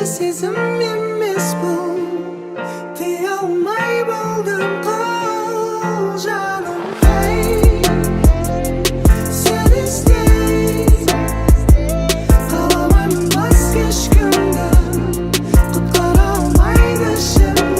Өткінші сезім емес бұл, дей алмай болдым қол жаным. Сен іздей қаламаймын басқа ешкімді, құтқара алмайды ішімді.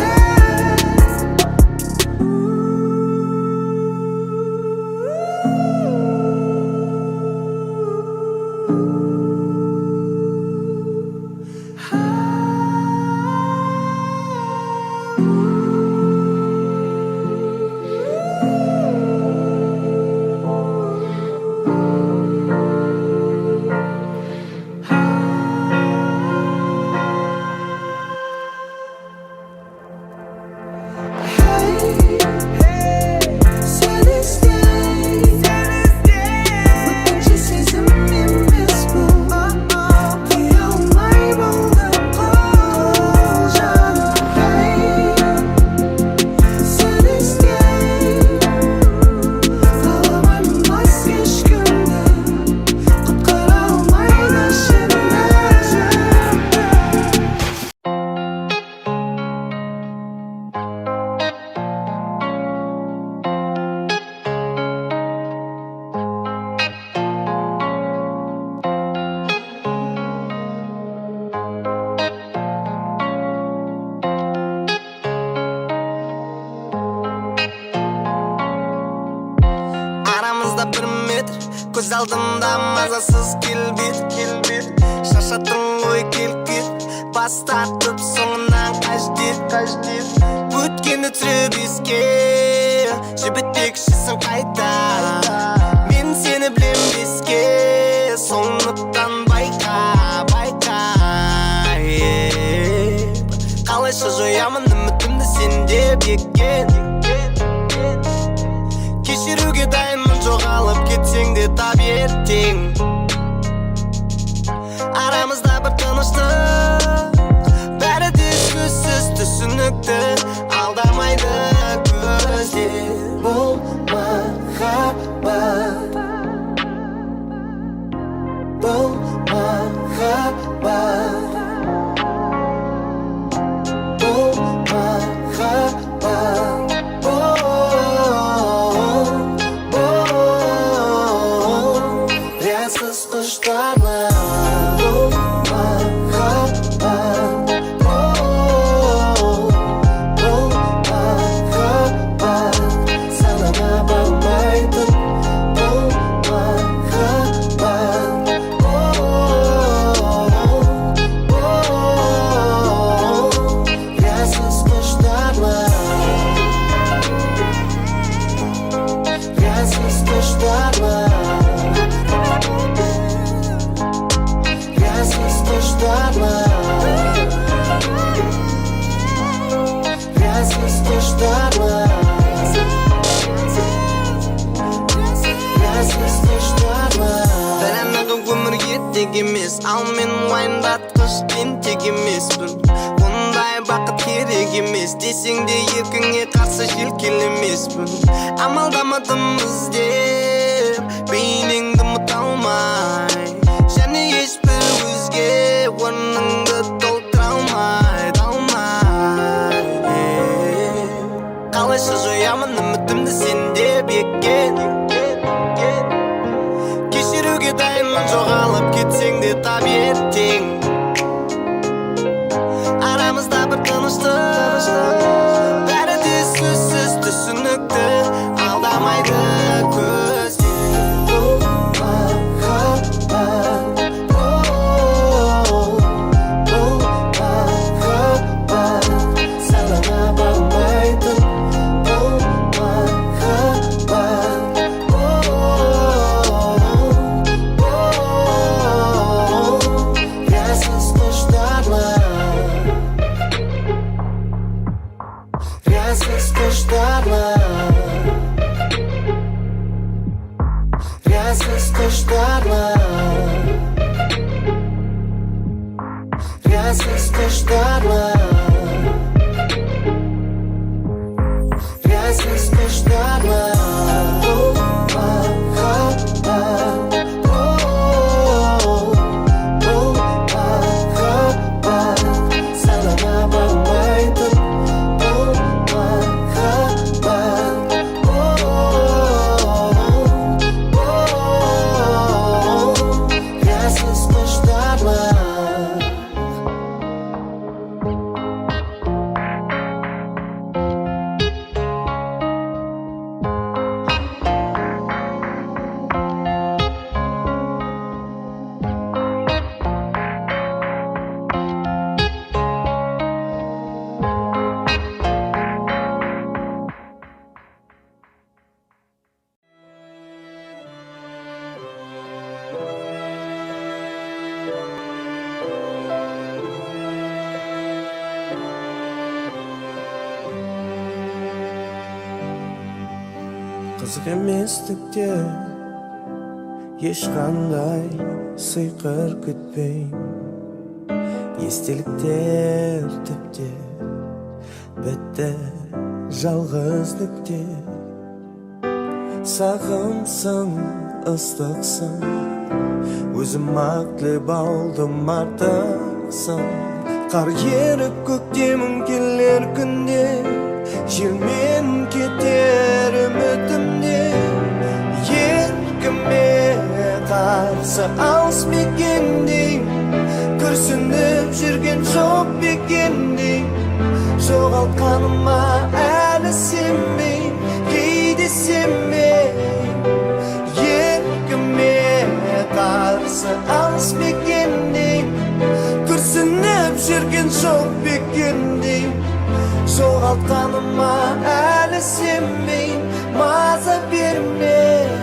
Көз алдымда мазасыз келбет, шашаттың ой келкет, бас тартып соңынан қаждет. Өткені түсіріп еске, жібітпекшісің қайта. Мен сені білем беске, соңыптан байқа. Қалайша жоямын үмітімді сенде беккен. Кешіруге дайынмын, жоғалып кетсең де тап ертең. Арамызда бір тыныштық, бәрі де сөзсіз түсінікті, алдамайды көздер. Бұл махаббат, бұл махаббат, бұл махаббат. Емес, ал мен уайымдатқыш тентек емеспін. Ондай бақыт керек емес, десең де еркіңе қарсы желкелемеспін. Амалдамадым іздеп, бейнеңді ұмыта алмай, және ешбір өзге орныңды толтыра алмай. Қалайша жоямын үмітімді сенде беккен. Кешіруге дайынмын, жоғалып кетсең де тап ертең. Арамызда бір тыныштық, бәрі де сөзсіз түсінікті, алдамайды көздер. Бұл махаббат, бұл махаббат, санама бармайтын. Бұл махаббат, қызық еместікте ешқандай сыйқыр күтпей естеліктер тіпте бітті жалғыздықте сағымсың ыстықсың өзім ақ тілеп алдым артықсың қар еріп көктемің келер күнде желмен кетер үмітімде еркіме қарсы алыс мекендей күрсініп жүрген жоқ бекендей жоғалтқаныма әлі сенбей кейде сенбей еркіме қарсы алыс мекендей күрсініп жүрген жоқ бекендей жоғалтқаныма әлі сенбей маза бермейді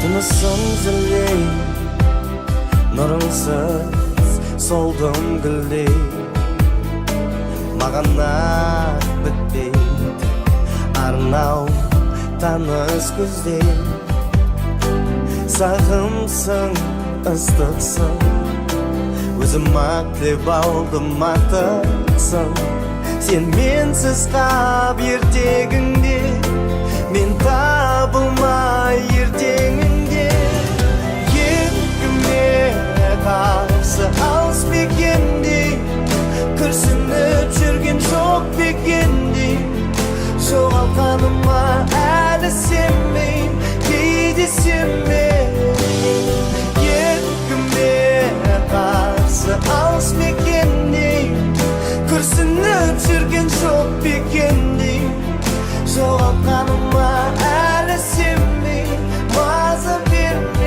тынысым зілдей нұрыңсыз солдым гүлдей маған ақ бітпейді арнау таныс көздей сағымсың ыстықсың өзім ақ тілеп алдым артықсың сен менсіз қап ертегіңде мен табылмай ертеңіңде еркіме қарсы алыс мекендей күрсініп жүрген жоқ бекендей жоғалтқаныма әлі сенбей кейде сенбей еркіме қарсы алыс мекендей күрсініп жүрген жоқ бекендей жоғалтқаныма әлі сенбей маза бермейді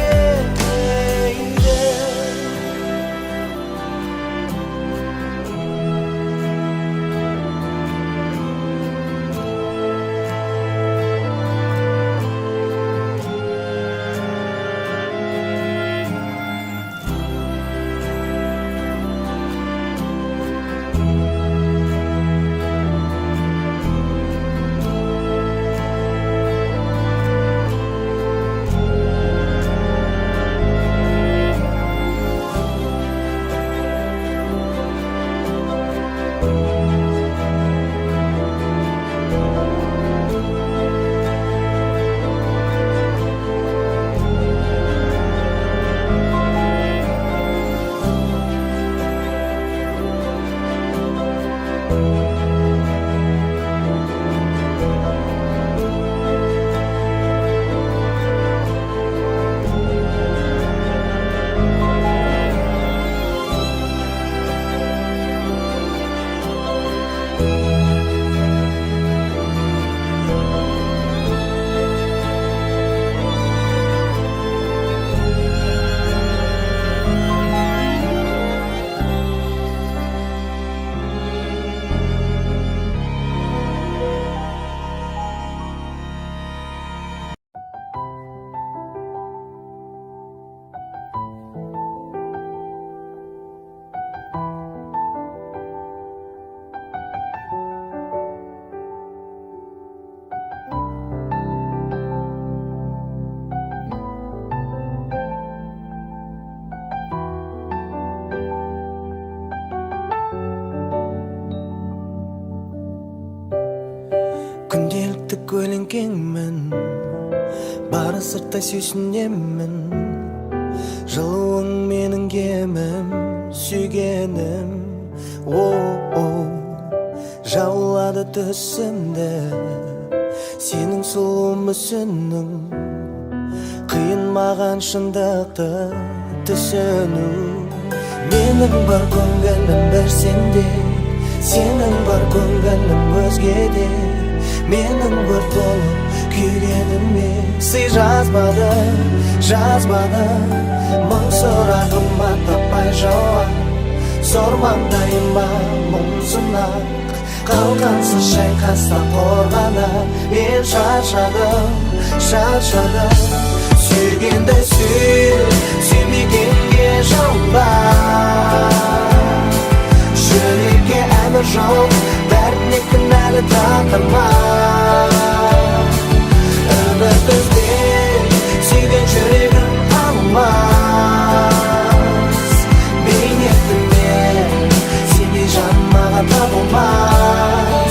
күнделікті көлеңкеңмін бары сырттай сүйсінемін жылуың менің кемім сүйгенім жаулады түсімді сенің сұлу мүсінің қиын маған шындықты түсіну менің бар көңілім бір сенде сенің бар көңілім өзгеде менің бір болып күйгеніме сый жазбады мың сұрағыма таппай жауап зор маңдайым ба мұңсынақ қалқансыз шайқаста қорғана мен шаршадым шаршадым Сүйгенді сүй, сүймегенге жалба Жүрекке әмір жоқ, бәріне кінәлі тағдырма Үміт үзбен, сүйген жүрегім алмас Бейнетіммен, сендей жан маған табылмас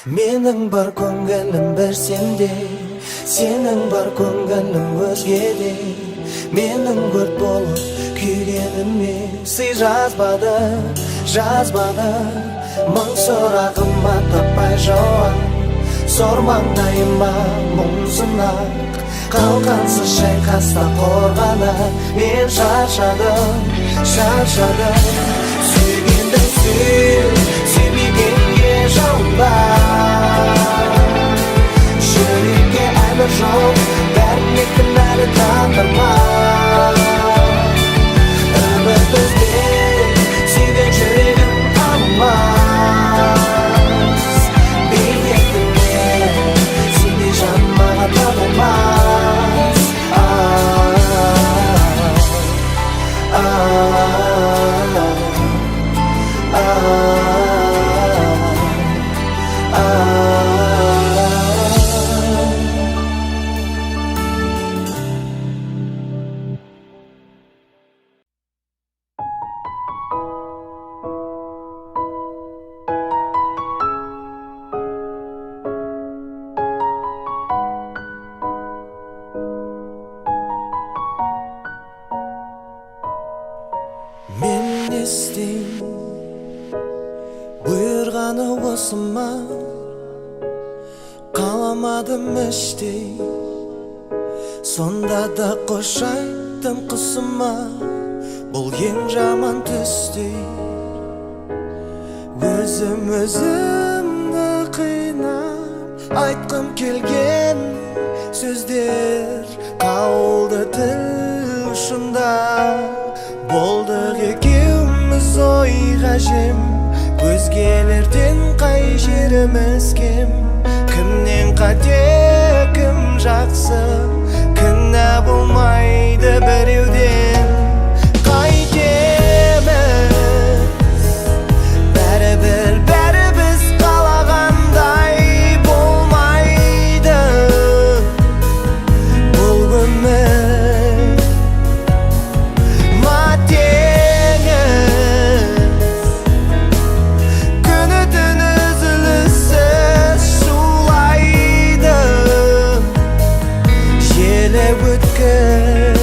Менің бар көңілім бір сенде Сенің бар көңілім өзгеде Менің өрт болып күйгеніме Сый жазбады Мың сұрағыма таппай жауап Зор маңдайыма мұңсынақ Қалқансыз шайқаста қорғанақ Мен шаршадым Сүйгенді сүй, сүймегенге жалба Жүрекке әмір жоқ, бәріне кінәлі тағдырма Үміт үзбен, сүйген жүрегім алмас Бейнетіммен, сендей жан маған табылмас Мен не істеймін бұйырғаны осы ма қаламадым іштей сонда да қош айттым құсыма бұл ең жаман түстей өзімді қинап айтқым келген сөздер қалды тіл ұшында болдық екеуміз ойға жем өзгелерден қай жеріміз кем кімнен қате кім жақсы кінә болмайды біреуден қайтеміз бәрі біз қалағандай болмайды бұл өмір ма теңіз күні түні үзіліссіз шулайды желі өткір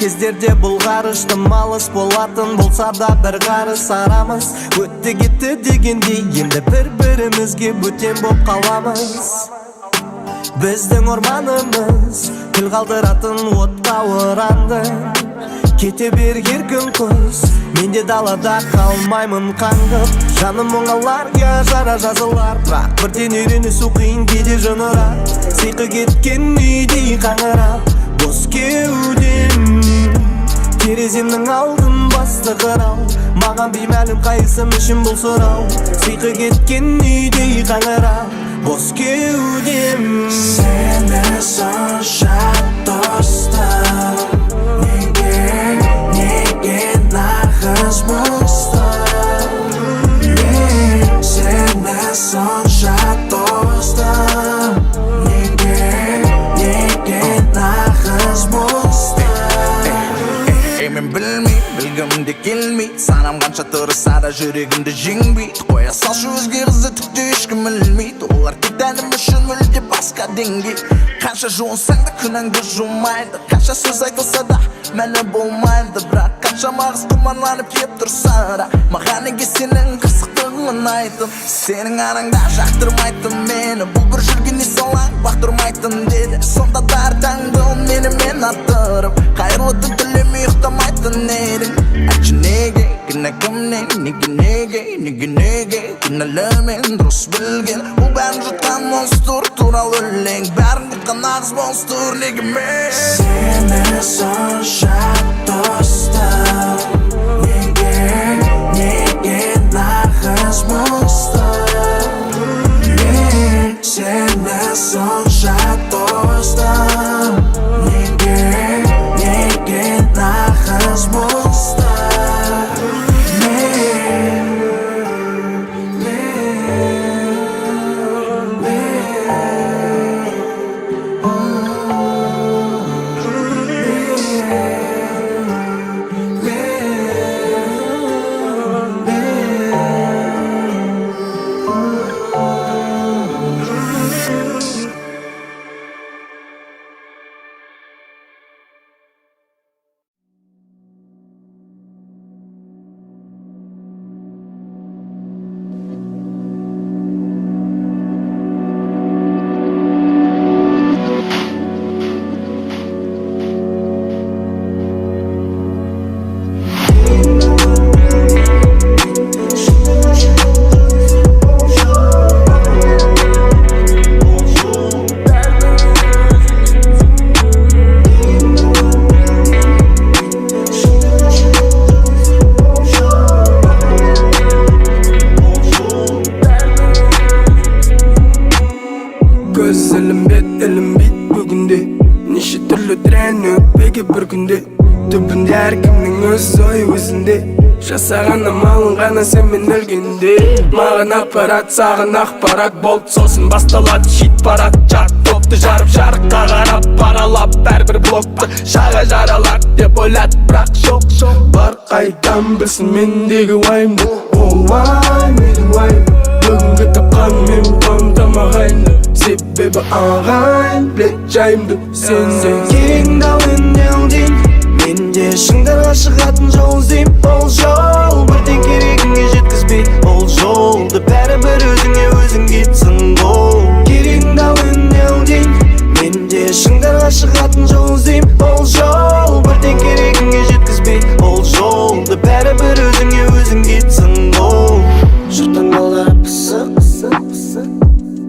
кездерде бұл ғарыштым алыс болатын болса да бір қарыс арамыз өтті кетті дегендей енді бір-бірімізге бөтен боп қаламыз. Біздің орманымыз күл қалдыратын отқа оранды. Кете бер еркін құз, мен де далада қалмаймын қаңғып. Жаным оңаларға жара жазылар, бірақ бірден үйренісу қиын кейде жынырақ. Сиқы кеткен үйдей қаңырап, бос кеудем тереземнің алдын басты қырау. Маған беймәлім қайсым үшін бұл сұрау. Сиқы кеткен үйдей қаңырап, бос кеудем. Сені сонша достым, неге нағыз мұстым? Сені сонша достым, неге нағыз мұстым? Мен білгім де келмейді, санам қанша тұрса да жүрегімді жеңбейді. Қоя салшы өзге қызды түкті ешкім білмейді, олар тек тәнім үшін мүлде басқа деңгей. Қанша жуынсаң да күнәңді жумайды, қанша сөз айтылса да мәні болмайды. Бірақ қанша мағыз құмарланып кеп тұрса да маған неге сенің қырсықтығың ұнайтын? Сенің араңда жақтырмайтын мені, бұл бір жүргенде салаң бақтырмайтын деді. Сонда да артаңды мені мен аттырып, қайырлы түн тілемей ұйықтамайтын едің. Айтшы неге, кінә кімнен, неге кінәлі мен дұрыс білген. Бұл бәрін жұтқан монстр туралы өлең, бәрін құтқан нағыз монстр неге мен? Сені сонша достым, неге нағыз мұстым? Сені сонша достым, неге нағыз мұстым? Жасағаным алынғаны сен мен өлгенде. Маған аппарат, саған ақпарат болды. Сосын басталады хит парад. Жат топты жарып жарыққа қарап паралап бәрбір блокты шаға жаралар деп ойлады, бірақ жоқ. Бар қайдан білсін мендегі уайымды. Оңай менің уайым, бүгінгі тапқан мен қуантам ағайынды. Себебі ағайын білет жайымды. Сен Керегіңді ал үнелден, менде шыңдарға шығатын жол іздейм. Ол жол бірден керегіңе жеткізбей, ол жолды бәрібір өзіңе өзің кетсін ғой. Керегіңді ал үнелден, менде шыңдарға шығатын жол іздейм. Ол жол бірден керегіңе жеткізбей, ол жолды бәрібір өзіңе өзің кетсін ғой. Жұрттың балдары пысық,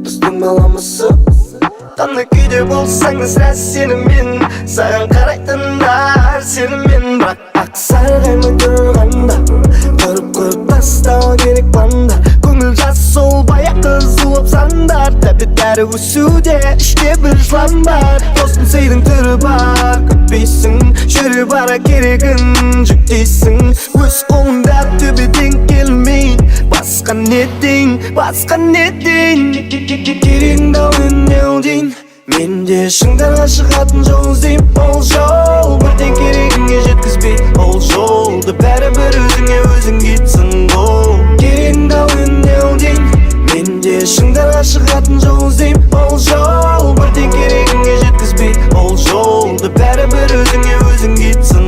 біздің баламысы қандай күйде болсаң да сірә сеніммен саған қарайтындар сеніммен. Бірақ ақсарғаймай тұрғанда көріп тастау керек банда. Көңіл жас сол баяғы зулап сандар, тәбет бәрі өсуде іште бір жылан бар. Достың сейдің түрі бар, күтпейсің, жүрі бара керегін жүктейсің. Өз қолыңда төбеден келмей, басқа неден керегіңді ал үнелден, менде шыңдарға шығатын жол іздейм. Ол жол бірден керегіңе жеткізбей, ол жолды бәрібір өзіңе өзің кетсін ғой. Керегіңді ал үнелден, менде шыңдарға шығатын жол іздейм. Ол жол бірден керегіңе жеткізбей, ол жолды бәрібір өзіңе өзің кетсін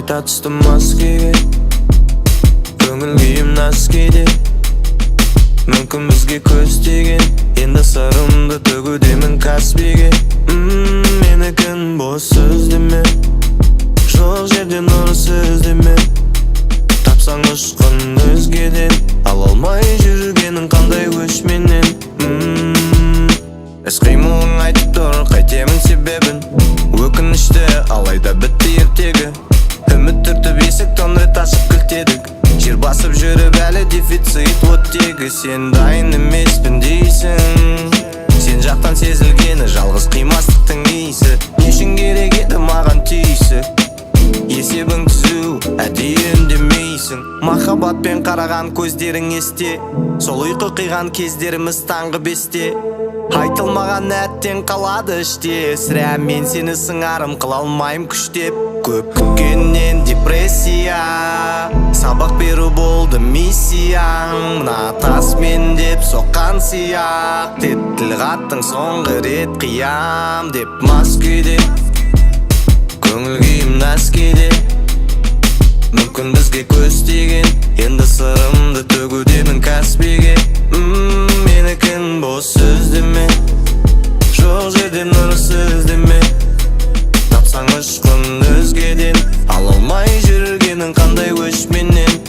қайта түстім маскеге, көңіл күйім нәскеде. Мүмкін бізге көз тиген, енді сырымды төгудемін Таспайге. Менікін бос сөз деме, жоқ жерден ұрыс іздеме. Тапсаң ұшқын өзгеден, ала алмай жүргенің қандай өшменен. Іс-қимылың айтып тұр, қайтемін себебін. Өкінішті, алайда бітті ертегі. Үміт түртіп есіктен рет ашып кілтедік. Жер басып жүріп әлі дефицит оттегі. Сен дайын емеспін дейсің, сен жақтан сезілгені жалғыз қимастықтың иісі. Не үшін керек еді маған түйсік, есебің түзу, әдейі үндемейсің. Махаббатпен қараған көздерің есте, сол ұйқы қиған кездеріміз таңғы 5-те. Айтылмаған әттен қалады іште, сірә мен сені сыңарым қыла алмайым күштеп. Көп күткеннен депрессия, сабақ беру болды миссияң. Мына тасмен деп соққан сияқ, деп тіл қаттың соңғы рет қиям деп мас күйде. Көңіл күйім нәскеде, мүмкін бізге көз тиген, енді сырымды төгудемін Таспайге. Менікін бос сөз деме, жоқ жерден ұрыс іздеме. Тапсаң ұшқын өзгеден, ала алмай жүргенің қандай өшменен.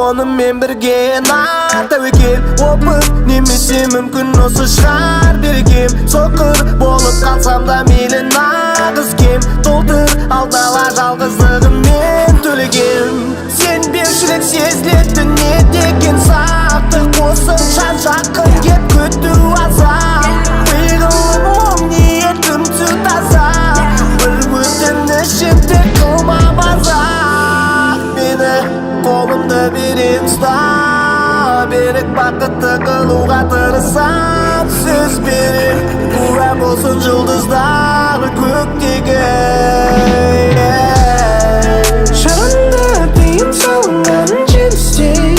Онымен бірге нар тәуекел опық, немесе мүмкін осы шығар берекем. Соқыр болып қалсам да мейлі нағыз кем, толтыр алдала жалғыздығыммен төлегем. Сенбеушілік сезілетін не деген сақтық, қосынша жақын кеп күту азап. Пиғылым оң ниетім тү таза, бір өтінішім тек қылма мазақ. Мені қолымды берем ұста, берік бақытты қылуға тырысам. Сөз берем, куә болсын жұлдыздағы көктегі. Шырынды тыйым салынған жеңістей,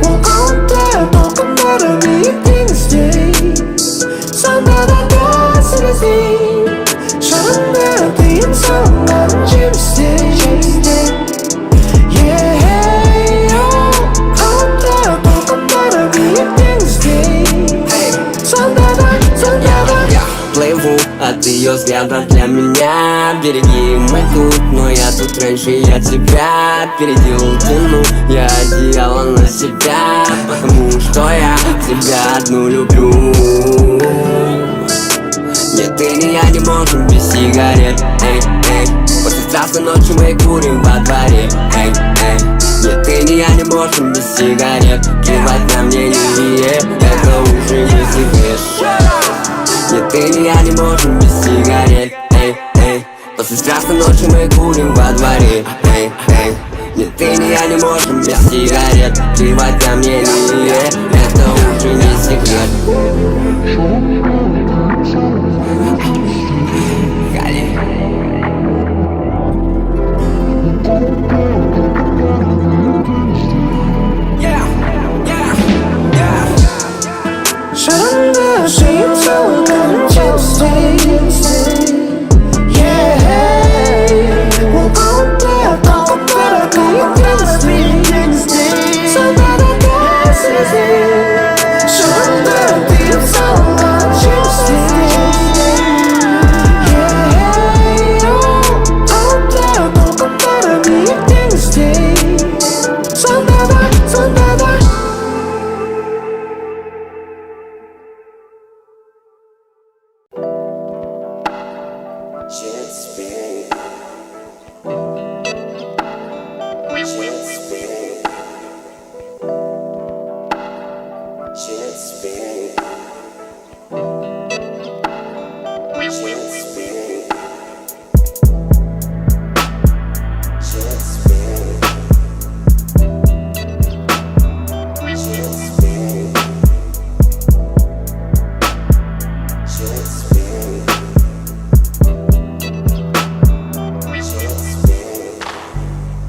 ол қалыпты толқындары биік теңіздей. Сонда да тәсір іздей, шырынды тыйым салынған жеңістей. Плыву от ее взгляда для меня. Береги, мы тут, но я тут раньше, я тебя опередил. Тяну я одеяло на себя, потому что я тебя одну люблю. Нет, ты и я не можем без сигарет, эй, эй. После страстной ночи мы курим во дворе, эй, эй. Нет, ты и я не можем без сигарет, плевать на мнение, это уже не секрет. Нет, ты и я не можем без сигарет, эй, эй. После страстной ночи мы курим во дворе, эй, эй. Нет, ты и я не можем без сигарет, плевать на мнение, это уже не секрет. Хали.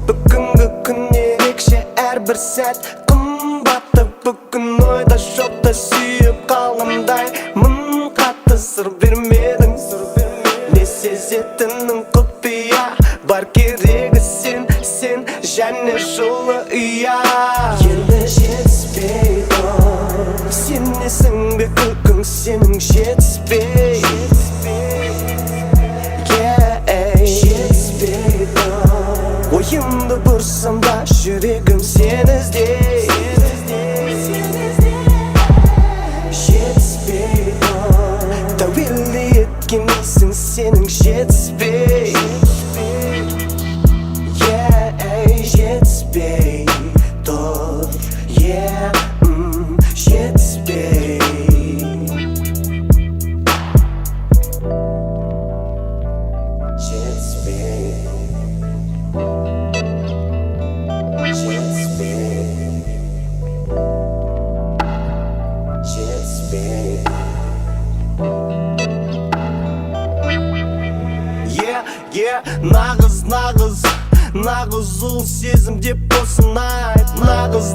Бүгінгі күн ерекше әрбір сәт қымбатты бүгін ойда жоқта сүйіп қалғандай мың қатты сыр бермедің не сезетінің құпия бар керегі сен және жылы ұя енді жетіспейді сенесің бе күлкің сенің жетіспей ойымды бұрсам да жүрегім сені іздей жетіспейді тәуелді еткенсің сенің жетіспей жетіспейді жетіспей Нағыз ұл сезім деп болсын айт Нағыз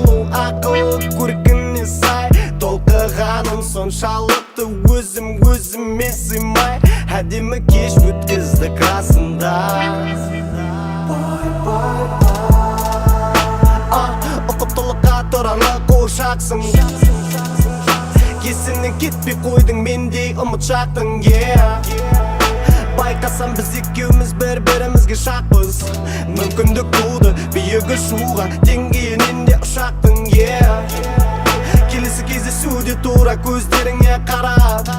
ұл ақыл көркіне сай Толқығаным соншалықты өзіме сыймай Әдемі кеш өткіздік расында Ұқыптылыққа туралы қошақсың Есіңнен кетпей қойдың мендей ұмытшақтың Байқасам біз екеуміз бір-бірімізге шақпыз Мүмкіндік туды биігі шуға Деңгейінен де ұшақтың Келесі кездесуде тура көздеріңе қарап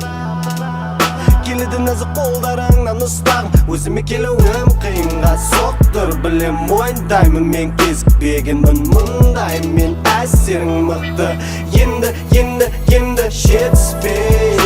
Келеді нәзік қолдарыңнан ұстағым Өзіме келуім қиынға соқтыр Білем мойындаймын мен кезікпегенмін мұндай Мен әсерің мықты Енді жетіспей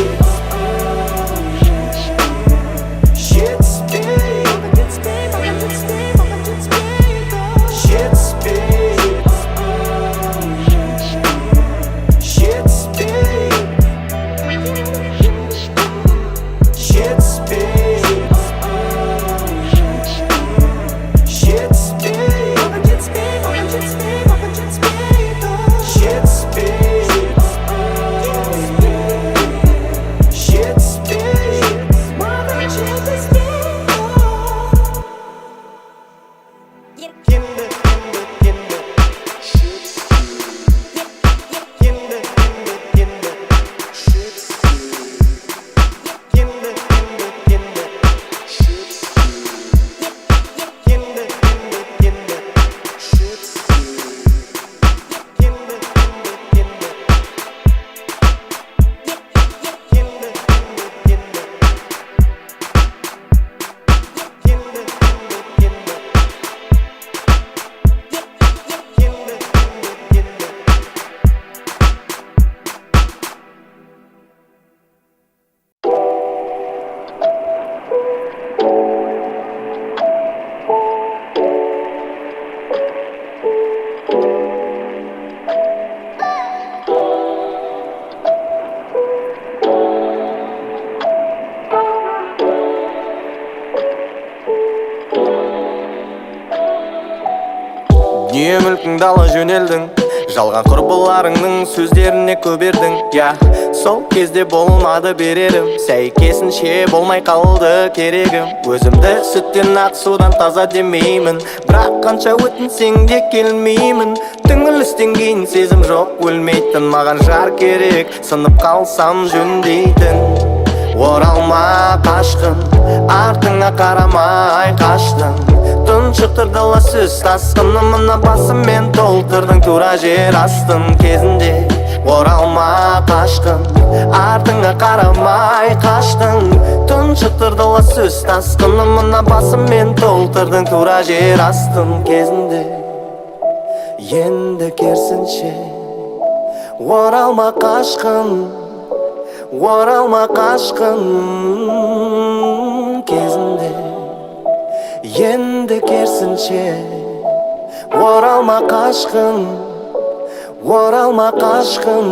Дүние мүлкіңді ала жөнелдің Жалған құрбыларыңның сөздеріне көнбедің Сол кезде болмады берерім Сәйкесінше болмай қалды керегім Өзімді сүттен ақ судан таза демеймін Бірақ қанша өтінсең де келмеймін Түңілістен кейін сезім жоқ өлмейтін Маған жар керек сынып қалсам жөндейтін Оралма қашқын артыңа қарамай қаштың Түн тұншықтырдыла сөз тасқыны мына басыммен толтырдың тура жер астын кезінде оралма қашқын артыңа қарамай қаштың тұншықтырдыла сөз тасқыны мына басыммен толтырдың тура жер астын кезінде енді керісінше оралма қашқын оралма қашқын кезінде енді керісінше оралма қашқын оралма қашқын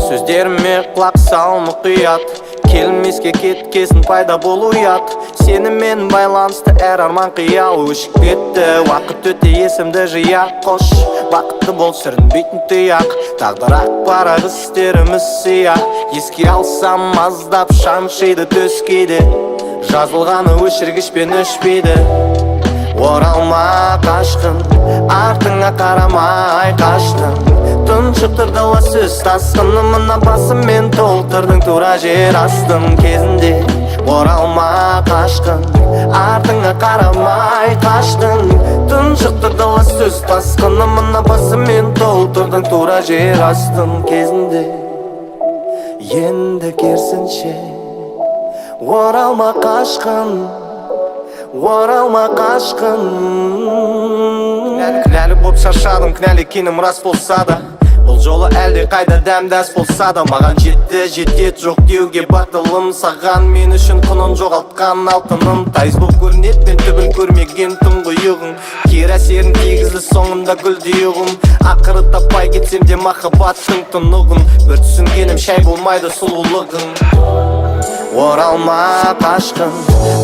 сөздеріме құлақ сал мұқият келмеске кеткесін пайда болу ұят сенімен байланысты әр арман қиял өшіп кетті уақыт өте есімді жия қош бақытты бол сүрінбейтін тұяқ тағдыр ақ парақ істеріміз сияқ еске алсам аздап шаншиды төс кейде жазылғаны өшіргішпен өшпейді оралма қашқын артыңа қарамай қаштың тұншықтырдыла сөз тасқыны мына басыммен толтырдың тура жер астын кезінде оралма қашқын артыңа қарамай қаштың тұншықтырдыла сөз тасқыны мына басыммен толтырдың тура жер астын кезінде енді керісінше оралма қашқын оралма қашқын кінәлі боп шаршадым кінәлі екенім рас болса да бұл жолы әлде қайда дәмдәс болса да маған жетті жетет жоқ деуге батылым саған мен үшін құнын жоғалтқан алтыным тайыз боп көрінеді мен түбін көрмеген тұңғиығым кері әсерін тигізді соңында гүлдейғым ақыры таппай кетсем де махаббаттың тұнығын бір түсінгенім шай болмайды сұлулығың оралма қашқын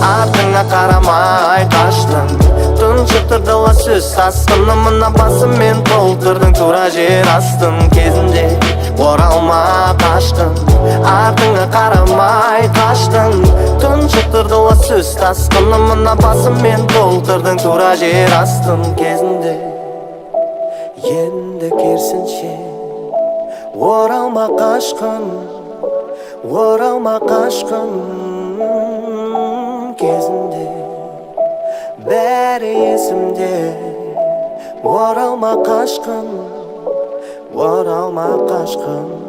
артыңа қарамай қаштың тұншықтырдыла сөз тасқыны мына басыммен толтырдың тура жер астын кезінде оралма қашқын артыңа қарамай қаштың тұншықтырдыла сөз тасқыны мына басыммен толтырдың тура жер астын кезінде енді керісінше оралма қашқын оралма қашқын кезінде бәрі есімде оралма қашқын оралма қашқын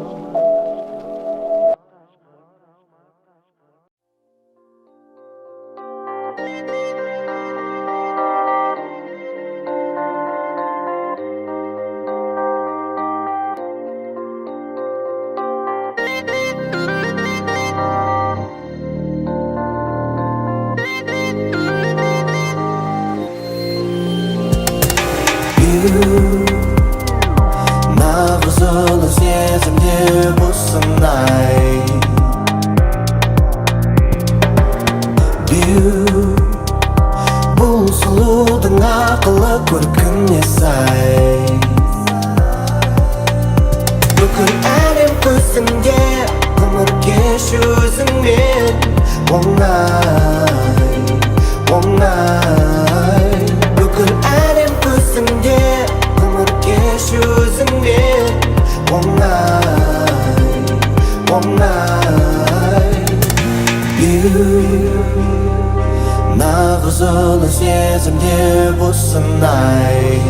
нағыз ұлы сезімде бұсынай бұл сұлудың ақылы көркіне сай бүкіл әлем көзіңде ғұмыр кешу өзіңмен оңай оңай бүкіл әлем көзіңде ғұмыр кешу өзіңмен оңай оңай нағыз ұлы сезімде бұсынай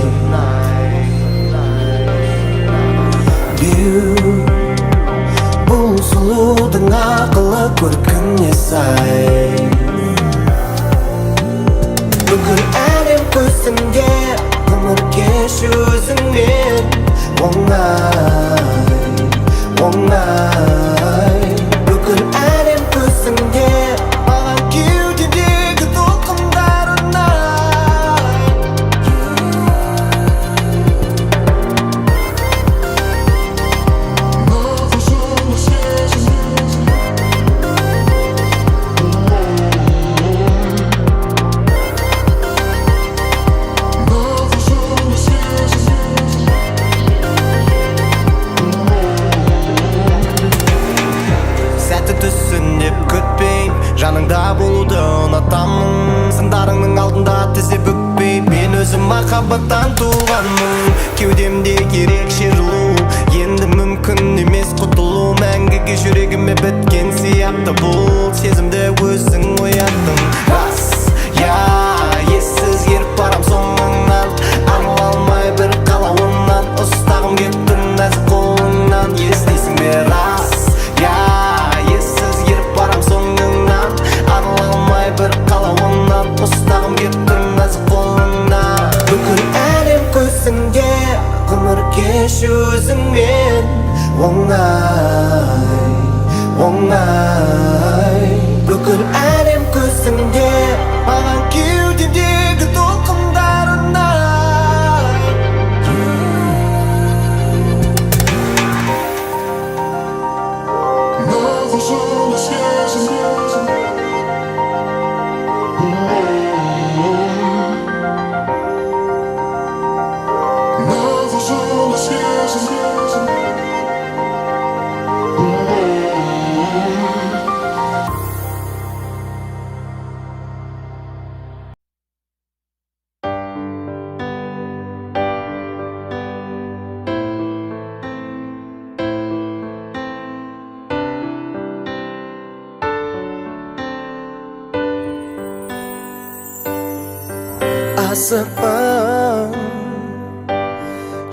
бұл сұлудың ақылы көркіне сай бүкіл әлем көзіңде ғұмыр кешу өзіңмен оңай оңай бүкіл әлем көзіңде маған кеудемдегі толқындарына жаныңда болуды ұнатамын сындарыңның алдында тізе бүкпей мен өзім махаббаттан туғанмын кеудемде ерекше жылу енді мүмкін емес құтылу мәңгіге жүрегіме біткен сияқты бұл сезімді өзің ояттың рас я өзіңде маған кеудемдегі толқындарына асықпын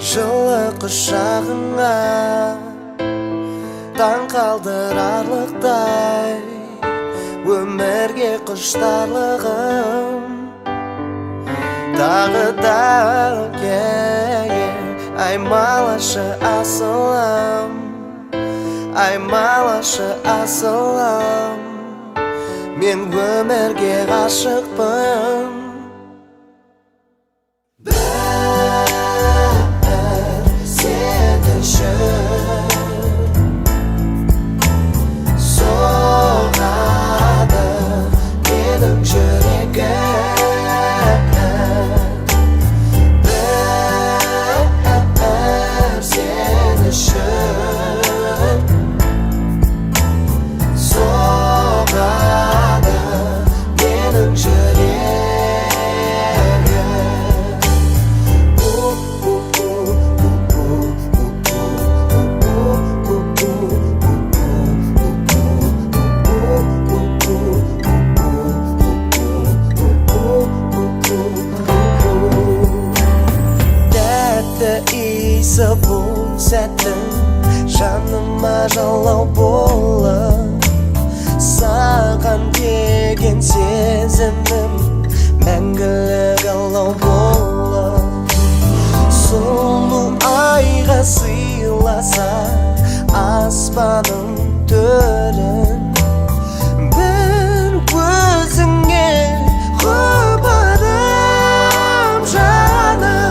жылы құшағыңа таң қалдырарлықтай өмірге құштарлығым тағы да аймалашы асылым аймалашы асылым мен өмірге ғашықпын соғады менің жүрегім бәрі сен үшін соғады менің жүрегім иісі бұл сәттің жаныма жалау болып саған деген сезімім мәңгілік алау болып сұлу айға сыйласа аспаным төрін бір өзіңе құмарым жаным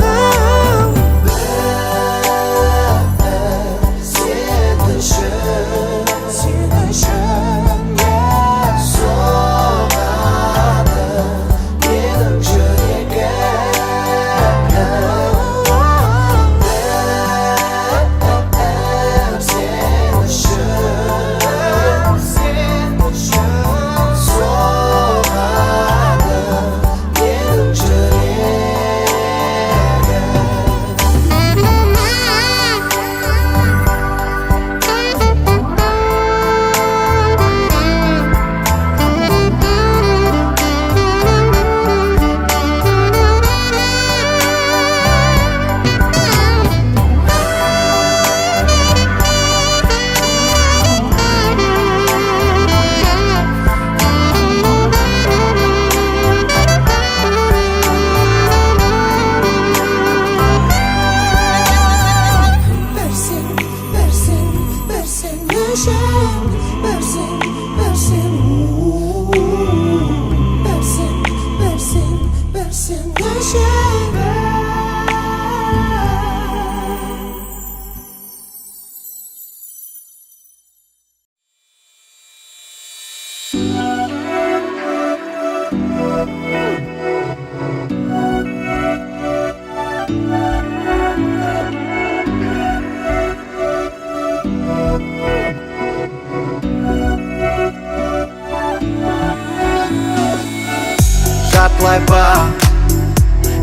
жартылай бар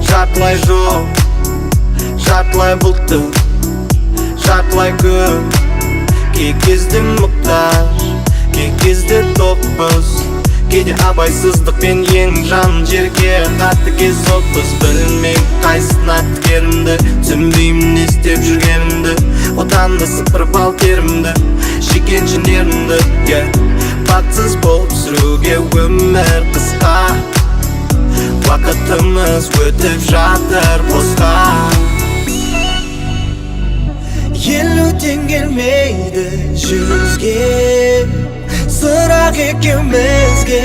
жартылай жоқ жартылай бұлтты жартылай көп кей кезде мұқтаж кей кезде топпыз кейде абайсыздықпен ең жан жерге қатты кез отпыз білмеймін қайсына тікерімді түсінбеймін не істеп жүргенімді отанды сыпырып ал терімді жекеншілерімді бақытсыз болып сүруге өмір қысқа уақытымыз өтіп жатыр босқа елуден келмейді жүзге сұрақ екеумізге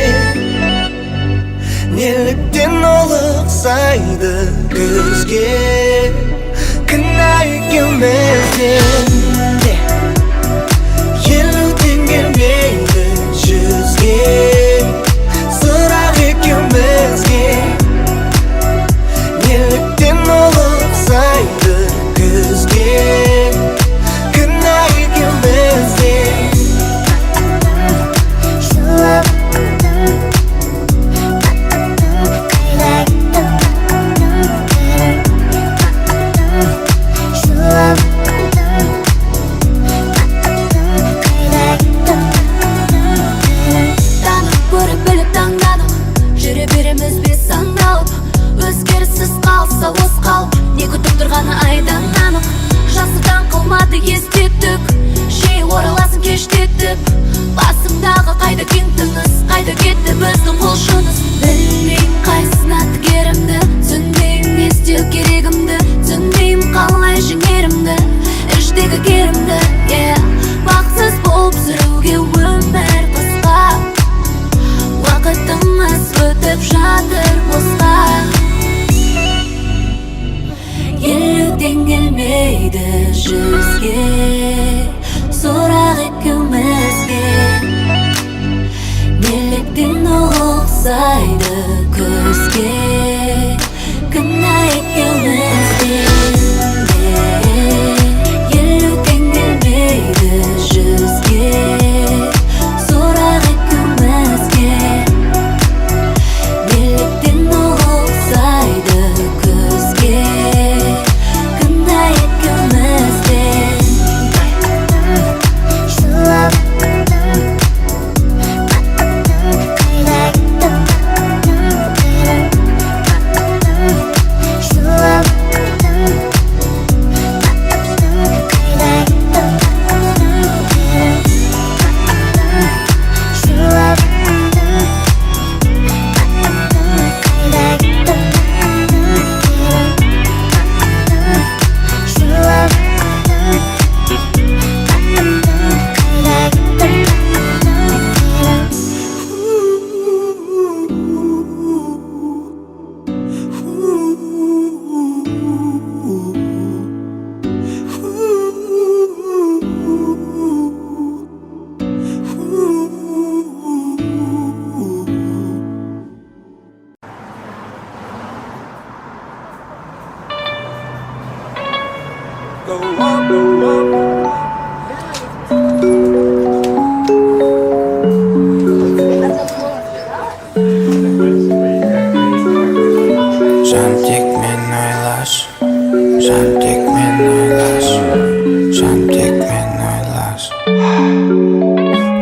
Неліктен ұлықсайды көзге кінә екеумізден елуден келмейді жүзге сұрақ екеумізге Неліктен ұлықсайды көзге кінә екеумізден Не күтіп тұрғаны айдан анық Жасыдан қылмады естеттік Жей ораласын кештетіп Басымдағы қайда кең тыныс Қайда кетті біздің құлшыныс Білмейм қайсына тігерімді Түсінбейм не істеу керегімді Түсінбейм қалай жеңерімді Іштегі керімді Бақсыз болып сүруге өмір қысқа Уақытымыз өтіп жатыр босқа Елуден келмейді жүзге сұрақ екеумізге Неліктен ұлықсайды көзге кінә екеумізге Елуден келмейді жүзге сұрақ екеумізге Неліктен ұлықсайды көзге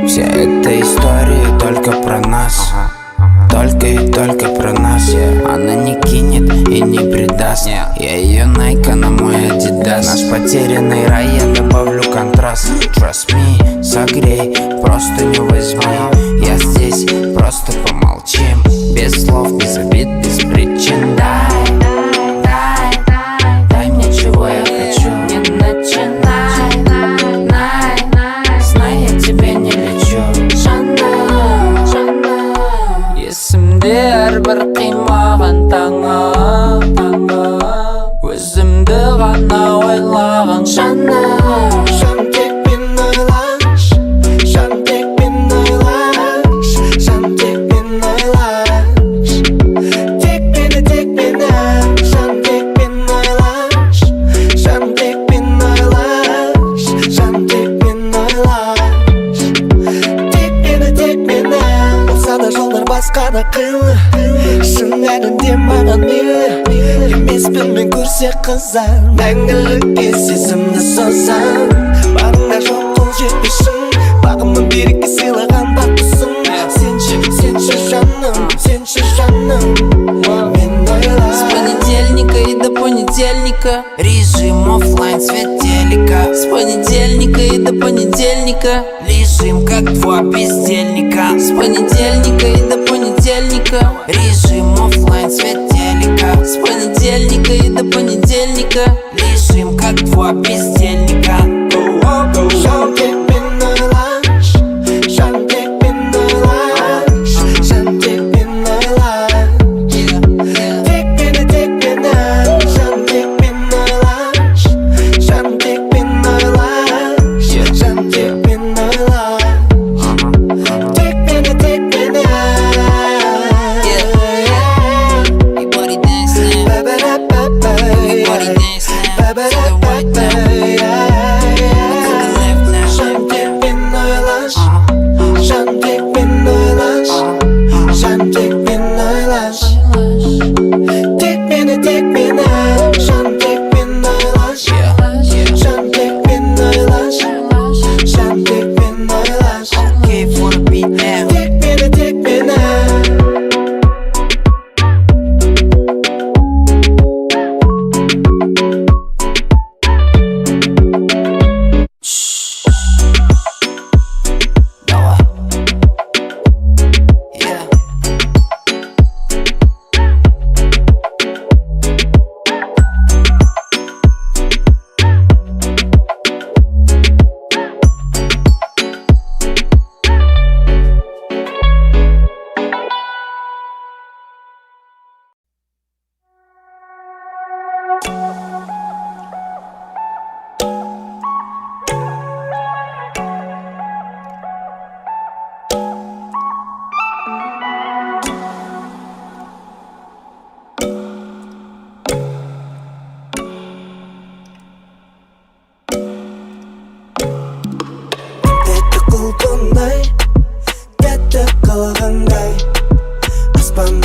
Вся эта история только про нас. Только и только про нас. Она не кинет и не предаст. Я ее Найка на мой Адидас. Наш потерянный рай, я добавлю контраст. Trust me, согрей, просто не возьми. Я здесь, просто помолчим. Без слов, без обид, без причин. Дай мне чего я хочу. Не начинай, знай, я тебе не лечу. Есімде әрбір қимаған таңым өзімді ғана ойлаған жаным. Жан тек мен ойлаш, жан тек мен ойлаш, жан тек мен ойлаш. Тек мені, жан тек мен ойлаш, жан тек мен ойлаш, жан тек мен ойлаш. Тек мені, болса да жолдар басқа да қилы. Шын әлінде маған мейлі. Емеспін мен көрсе қызар, мәңгілікке сезімді созам. Барыңда жоқ қол жетпесін, бағымның берекке сыйлаған бақытсың. Сенші жаным, мен ойлаш. С понедельника и до понедельника режим оффлайн, свет телека. С понедельника и до понедельника лежим как два бездельника. С понедельника и до понедельника режим оффлайн, свет телека. С понедельника и до понедельника лежим как два бездельника. Жан тек мен ойлаш, жан тек мен ойлаш, жан тек мен ойлаш.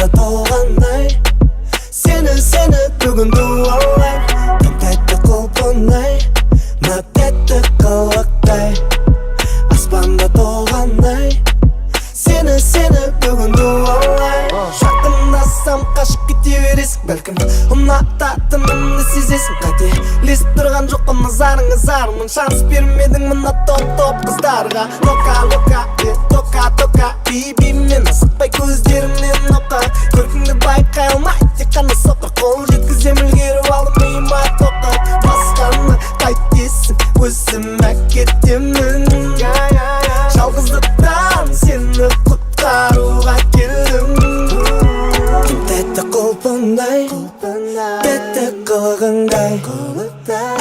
аспанда толғандай Сені бүгін дуалай Тәтті құлпынай мына тәтті қылықтай аспанда толғандай Сені бүгін дуалай Жақындасам қашып кете бересің бәлкім ұнататынымды сезесің қателесіп тұрған жоқпын назарыңыз шанс бермедің мына топ қыздарға тока бейбимен асықпай көздерімнен оқа көркіңді байқай алмай тек қана соқыр қол жеткізем үлгеріп алдым миыма тоқат басқаны қайтесің өзім әкетемін жалғыздықтан сені құтқаруға келдім тәтті құлпындай тәтті қылығыңдай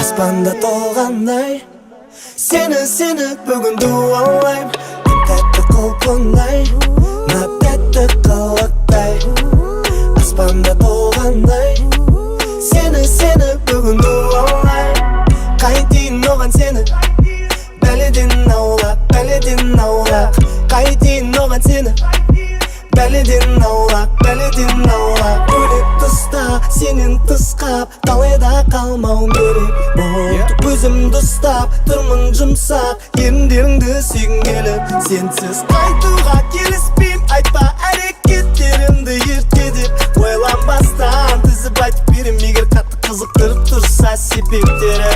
аспанда толғандай Сені бүгін дуалайм тәтті құлпындай мына тәтті қылықтай аспанда толғандай Сені бүгін дуалайм қайтейін оған сені бәледен аулақ қайтейін оған сені бәледен аулақ бөлек тұста сенен тысқап талайда қалмауым керек болды өзімді ұстап тұрмын жұмсақ еріндеріңді сүйгім келіп сенсіз қайтуға келіспейм айтпа әрекеттерімді ерте деп ойланбастан тізіп айтып берем егер қатты қызықтырып тұрса себептері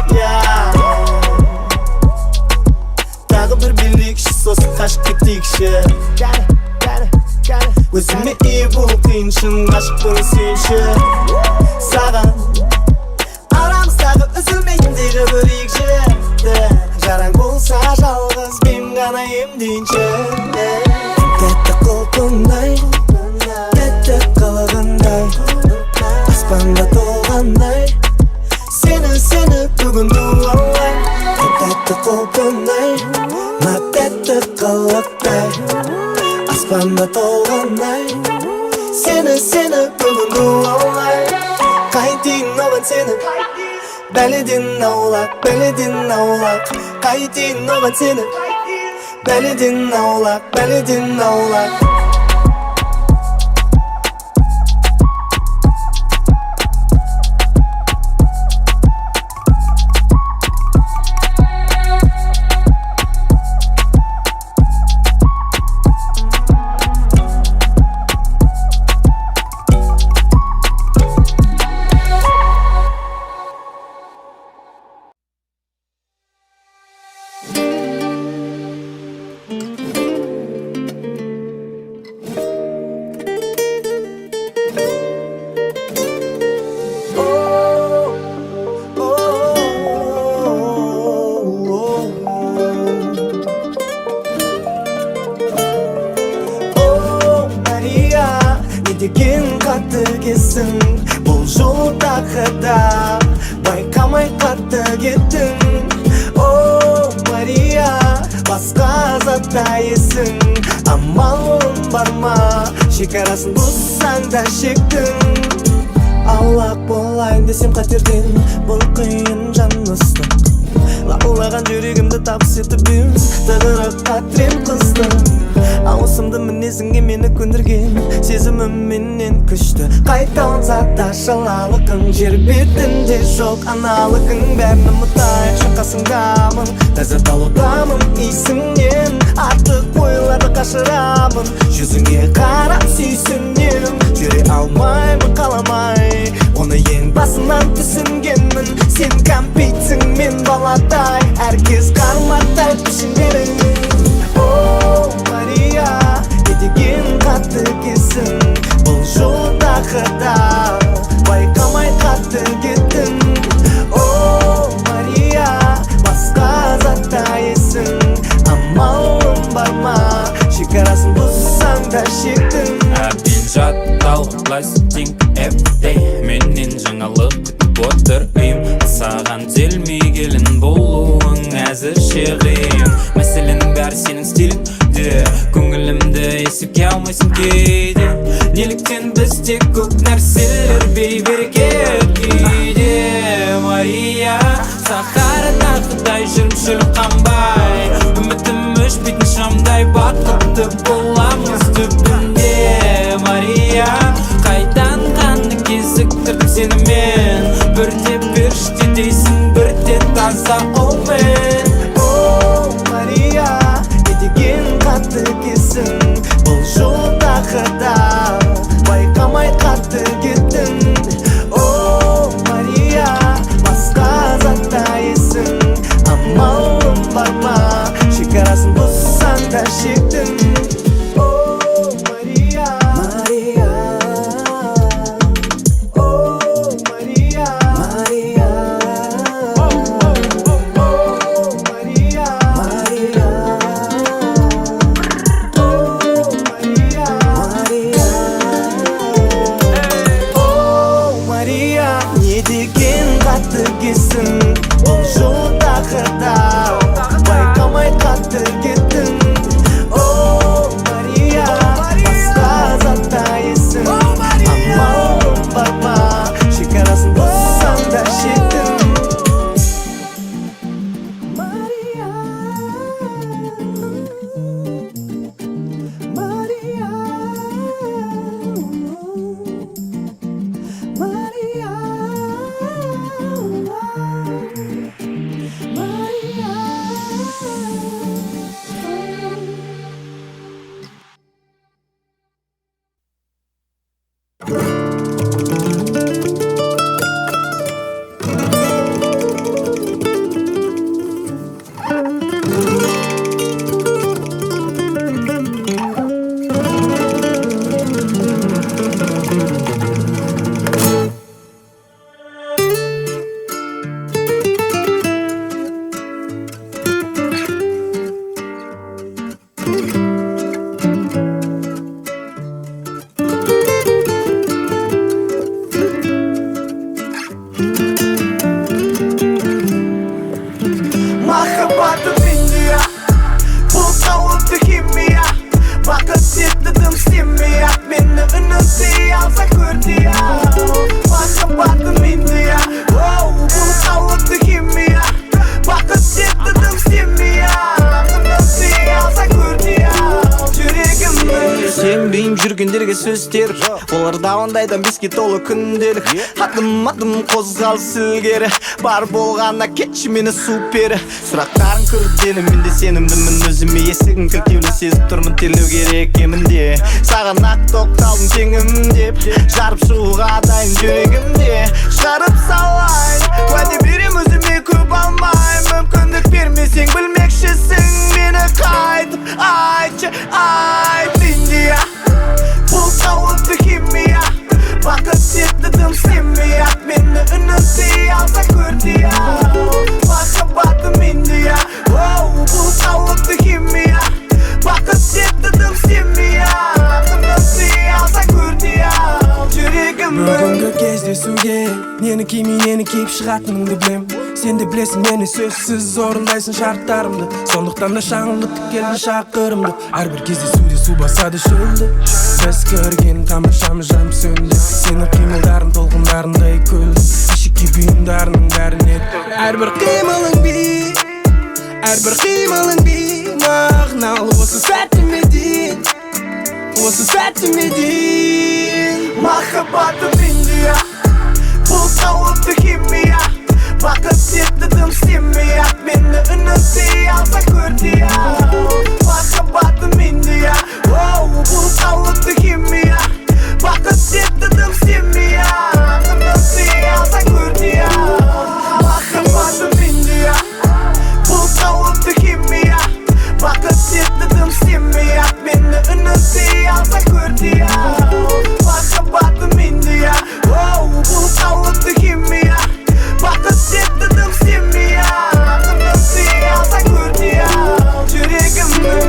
тағы бір билейікші сосын қашып кетейікші өзіме ие бол қиыншын ғашықпын сүйінші саған арамыздағы үзілмейтіндегі бір екші жараң болса жалғыз мен ғана емдейінші тәтті құлпындай тәтті қылығындай аспанда толғандай Сені бүгін дуалай тәтті құлпындай мына тәтті қылықтай аспанда толғандай Сені бүгін дуалай қайтейін оған сені бәледен аулақ қайтейін оған сені бәледен аулақ деген қатыгезсің бұл жолдағы да байқамай қатты кеттің о Мария басқа затайсың амалың бар ма шекарасын бұзсаң да шектің аулақ болайын десем қатерден бұл қиын жан ыстық лаулаған жүрегімді табыс етіп ем тығырыққа тірем қыздың ауысымды мінезіңе мені көндірген сезімім менен күшті қайталанса да шалалықың жер бетінде жоқ аналығың бәрін ұмытайық шыққасыңдамын ләззат алудамын иісіңнен артық ойларды қашырамын жүзіңе қарап сүйсінемін жүре алмаймын қаламай оны ең басынан түсінгенмін сен кәмпитсің мен баладай әркез қармақтай пішіндерің о Мария не деген қатыгезсің бұл жолдағы да байқамай қатты кеттің о Мария басқа заттайсың амалың бар ма шекарасын бұзсаң да шектің әбден жатталғылайсың think everyday менен жаңалық күтіп отырмын саған келмей келін болуың әзірше қиын мәселенің бәрі сенің стиліңде көңілімді есепке алмайсың кейде неліктен бізде көп нәрселер бейберекет күйде Мария сахарада құдай жүрмшіл қанбай үмітім өшпейтін шамдай бақытты боламыз түбінде Мария қатты кесің бұл жолдағы да байқамай қатты кеттің о Мария басқа затта есің амалым бар ма шекарасын бұзсаң да шектің Mahabbatym India бұл қалыпты химия бақыт еттідім семия мені үнемдей алса көрдей Mahabbatym India бұл қалыпты химия бақыт еттідім семия үнемдей алса көрдей жүрегімнің сенбеймін жүргендерге сөз теріп оларда ондайдан беске толы күнделік адым қозғалыс ілгері бар болғанна кетші мені супері сұрақтарың күрделі менде сенімдімін өзіме есігін кілттеулі сезіп тұрмын терлеу керек емінде саған ақ тоқталдым теңім деп жарып шығуға дайын жүрегімде шығарып салайын уәде берем өзіме көп алмай мүмкіндік бермесең білмекшісің мені қайтып айтшы айт Индия бұл қалыпты химия бақыт еттідім семия мені үнемдей алса көрдей Mahabbatym India бұл қалыпты химия бақыт еттідім семия үнемдей алса көрдей жүрегімнің бүгінгі кездесуге нені кимей нені киіп шығатыныңды білем сен де білесің мені сөзсіз орындайсың шарттарымды сондықтан да шаңылдық келді шақырымды әрбір кездесуде су басады шөлді біз көрген тамашамыз жанып сөнді сенің қимылдарың толқындарындай көлді ішікке бұйымдарының бәріне әрбір қимылың би әрбір қимылың би мағыналы осы сәтіме дейін осы сәтіме дейін Mahabbatym India бұл қалыпты химия бақыт еттідім семия мені үнемдей алса көрдей Mahabbatym India бұл қалыпты химия бақыт еттідім семия үнемдей алса көрдей Mahabbatym India бұл қалыпты химия бақыт еттідім семия мені үнемдей алса көрдей Mahabbatym India бұл қалыпты химия бақыт еттідім семия үнемдей алса көрдей жүрегімнің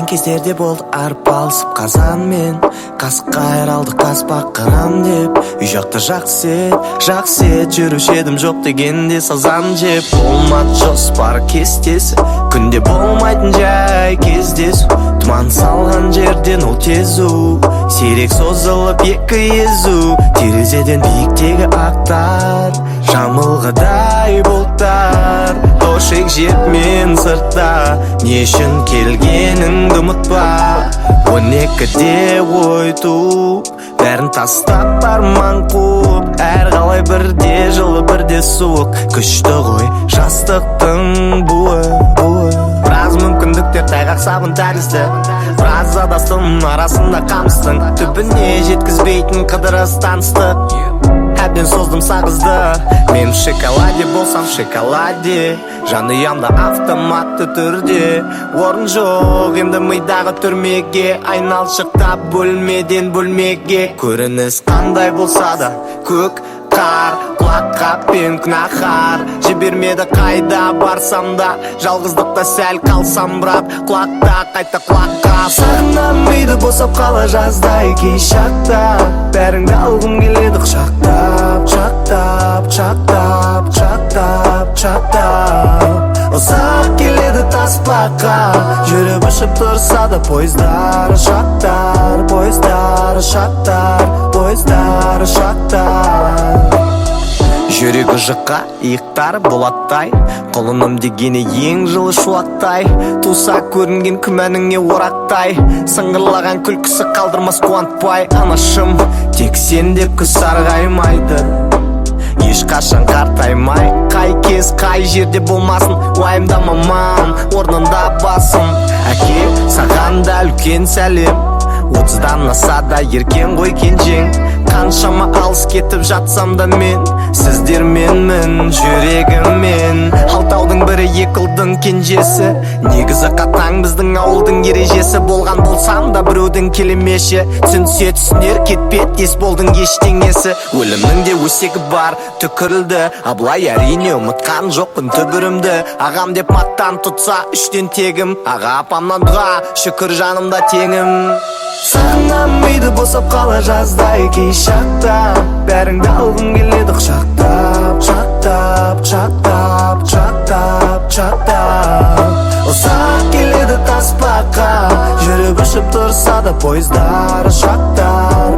кездерде болды арпалысып қазанмен қасық қайралды қаспақ қырам деп үй жақта жақсы ет жүруші едім жоқ дегенде сазан жеп болмады жоспар кестесі күнде болмайтын жай кездесу тұман салған жерден ол тезу сирек созылып екі езу терезеден биіктегі ақтар жамылғыдай бұлттар дошек жетмен сыртта не үшін келгеніңді ұмытпа 12-де ой туып бәрін тастап арман қуып әр қалай бірде жылы бірде суық күшті ғой жастықтың буы біраз мүмкіндіктер тайғақ сабын тәрізді біраз адастым арасында қамыстың түбіне жеткізбейтін қыдырыс таныстық әбден создым сағызды мен шоколаде болсам шоколаде жанұямда автоматты түрде орын жоқ енді мидағы түрмеге айналшықтап бөлмеден бөлмеге көрініс қандай болса да көк қар құлаққа пен күнәһар жібермеді қайда барсам да жалғыздықта сәл қалсам брат құлақта қайта құлаққа сағынамайды босап қала жаздай кей шақта бәріңді алғым келеді құшақтап ұзақ келеді таспаққа жүріп ұшып тұрса да пойыздар ұшақтар жүрегі жұқа иықтары болаттай құлыным дегені ең жылы шуақтай туса көрінген күмәніңе орақтай сыңғырлаған күлкісі қалдырмас қуантпай анашым тек сен деп күз сарғаймайды ешқашан қартаймай қай кез қай жерде болмасын уайымдамаман орнында басым әке саған да үлкен сәлем 30-дан аса да еркен ғой кенжең қаншама алыс кетіп жатсам да мен сіздерменмін жүрегіммен алтаудың бірі екі ұлдың кенжесі негізі қатаң біздің ауылдың ережесі болған болсам да біреудің келемеші түсінсе түсінер кетпет ес болдың ештеңесі өлімнің де өсегі бар түкірілді абылай әрине ұмытқан жоқпын түбірімді ағам деп мақтан тұтса үштен тегім аға апамнан дұға шүкір жанымда теңім сағынамайды босап қала жаздай кей шақта бәріңді алғым келеді құшақтап ұзақ келеді таспаққа жүріп ұшып тұрса да пойыздар ұшақтар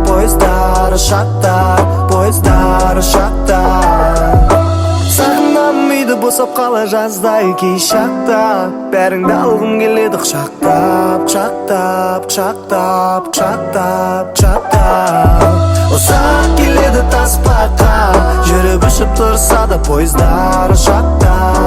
сағынамайды босап қала жаздай кей шақта бәріңді алғым келеді құшақтап ұзақ келеді таспаққа жүріп ұшып тұрса да пойыздар ұшақтар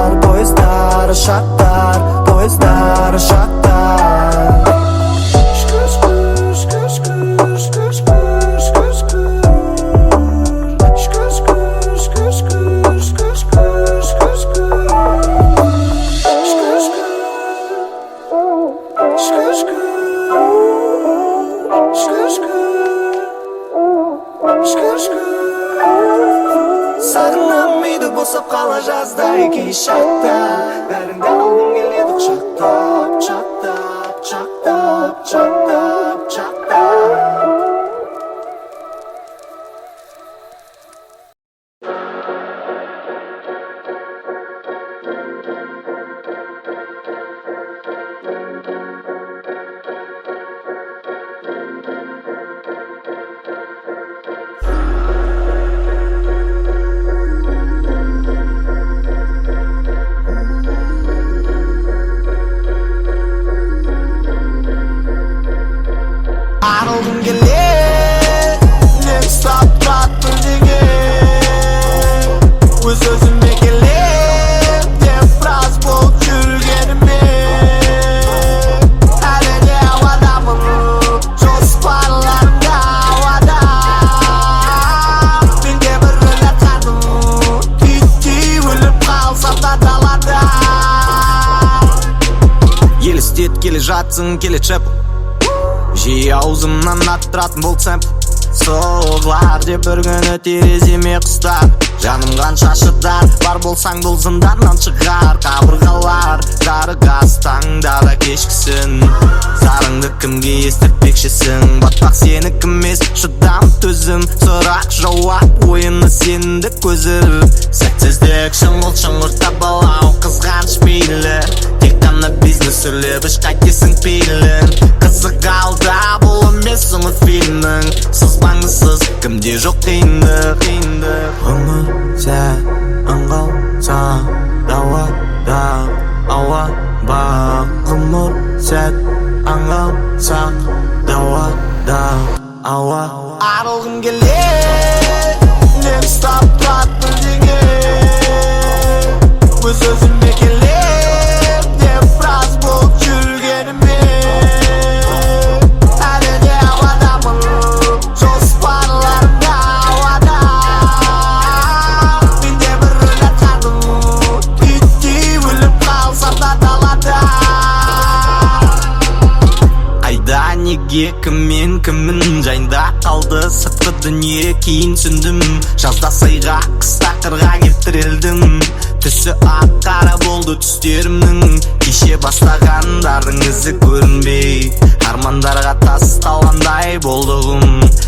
сағынамайды босап қала жаздай кей шақта бәріңді алғым келеді құшақтап арылғым келеді мен ұстап тұратын деген өз-өзіме келем деп біраз болып жүргенімен әлі де ауадамын жоспарларымда ауада мен де бір үміт түйттей өліп қалсам да далада елестет келе жатсың келе чып жиі аузымнан аттыратын бұл сэмп соғылар деп бір күні тереземе құстап Жаным қанша шыдар, бар болсаң бұл зынданнан шығар. Қабырғалар жарығас таңда да кешкісін. Зарыңды кімге естіртпекшісің? Батпақ сенікі емес, шыдам төзім. Сұрақ жауап ойыны сенді көзір. Сәтсіздік шыңғыл шыңғыртап балау қызғаныш мейлі. Тек қана бизнес сөйлеп іш қайтесің пейлін. Қызық алда бұл емес ұмы фильмнің. Сызбаңызсыз кімде жоқ қиындық. Ғұмыр сәт аңғалса дауада ауа бақ. Ғұмыр сәт аңғалсақ дауада ауа. Арылғым келер, мен ұстап тұрады бірдеңе. Өз өзіме келер деп біраз болып жүргеніме. Әлі де ауадамын, жоспарларым да ауада. Мен де бір рөлет қадым, иттей өліп қалсам да далада. Айда неге кіммен кімін жайында қалды сыртқы дүние кейін түсіндім. Жазда сайға қыста қырға кептірілдім. Түсі ақ қара болды түстерімнің. Кеше бастағандардың ізі көрінбей армандарға тасталғандай болдығым.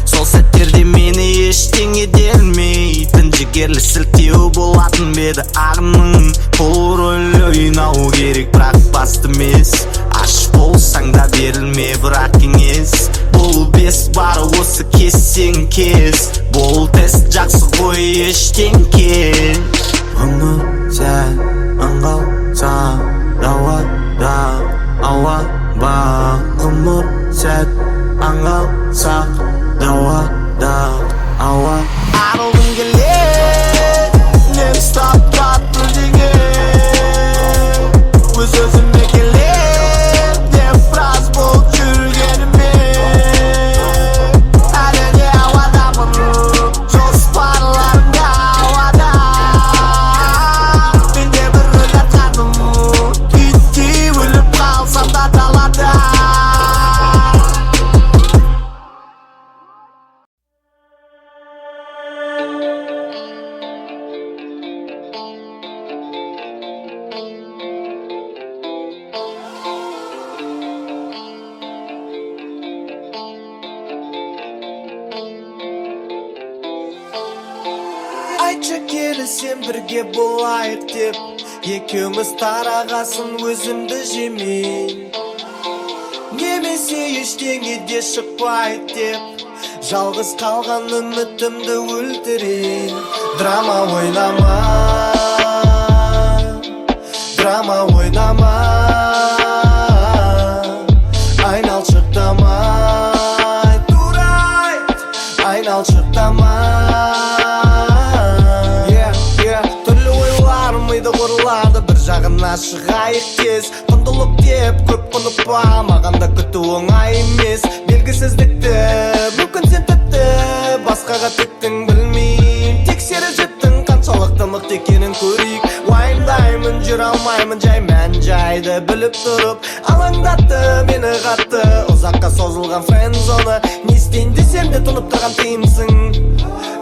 Сол сәттерде мені ештеңе делмейтін жігерлі сілтеу болатын беді ағының. Бұл рөл ойнау керек бірақ басты емес. Аш болсаң да берілме бірақ кеңес. Бұл бес бары осы кессең кес. Бұл тест жақсы қой ештен кел. Ғұмыр сәт аңғалса дауада ауа бақ. Ғұмыр сәт аңғалсақ дауада ауа. Арылғым келер, мен ұстап тұрады бірдеңе. Өз өзіме келер деп біраз болып жүргеніме. Әлі де ауадамын, жоспарларым да ауада. Мен де бір рөлет қадым, иттей өліп қалсам да далада. Айтшы келісем бірге болайық деп. Екеуміз тарағасын өзімді жемей. Немесе ештеңе де шықпайды деп. Жалғыз қалған үмітімді өлтірейін. Драма ойнама, драма ойнама. Айналшықтамай, турайт, айналшықтамай. Түрлі ойларым миды қорлады, бір жағына шығайық тез. Құндылық деп көп құнықпа, маған да күту оңай емес. Белгісіздікті мүмкін сен тіпті басқаға тіктің білмеймін. Тексеріп жеттің қаншалықты мықты екенін көрейік. Уайымдаймын, жүре алмаймын жай мән жайды біліп тұрып. Алаңдатты мені қатты ұзаққа созылған френдзоны. Не істейін десем де тұнып тұрған тиымсың,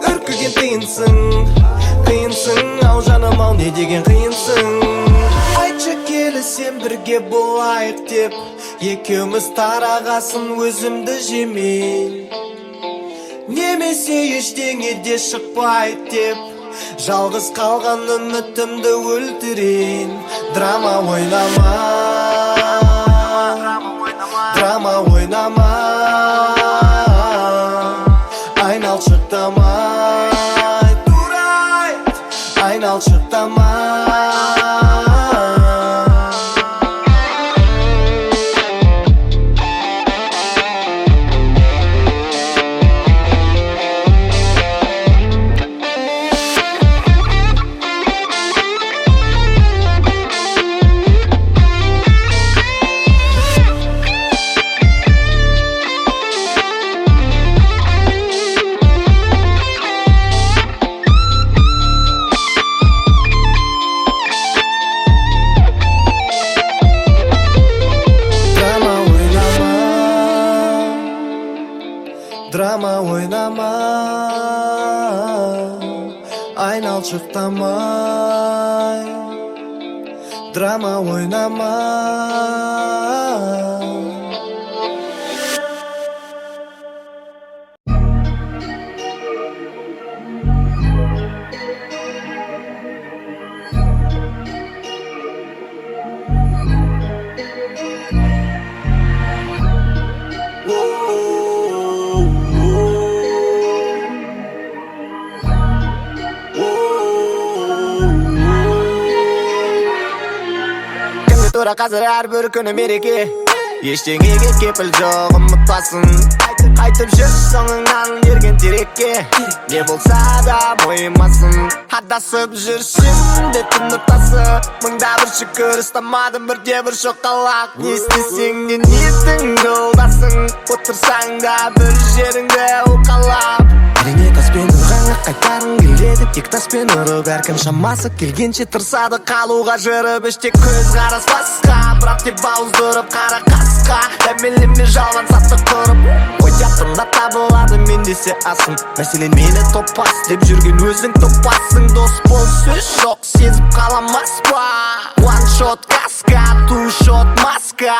үркіген тиынсың. Қиынсың ау жаным ау, не деген қиынсың. Айтшы келісем бірге болайық деп. Екеуміз тарағасын өзімді жемей. Немесе ештеңе де шықпайды деп. Жалғыз қалған үмітімді өлтірейін. Драма ойнама, драма ойнама. Айналшықтамай, турайт, айналшықтамай. балшықтамай драма ойнама Қазір әрбір күні мереке ештеңеге кепіл жоқ ұмытпасын айтып жүр соңыңнан ерген терекке не болса да мойымасын адасып жүрсің де түн ортасы мыңда бір шүкір ұстамадым бірде бір шоқалақ не істесең де ниетің жолдасың отырсаң да бір жеріңде уқалап әрине таспен ұрғанға қайтарың келеді тек таспен ұрып әркім шамасы келгенше тырысады қалуға жырып іште көзқарас басқа бірақ тек бауыздырып қара қасқа дәмелеме жалған саттық тұрып қоятында табылады мен десе асың мәселен мені топас деп жүрген өзің топассың дос бол сөз жоқ сезіп қаламас па one shot каска two shot маска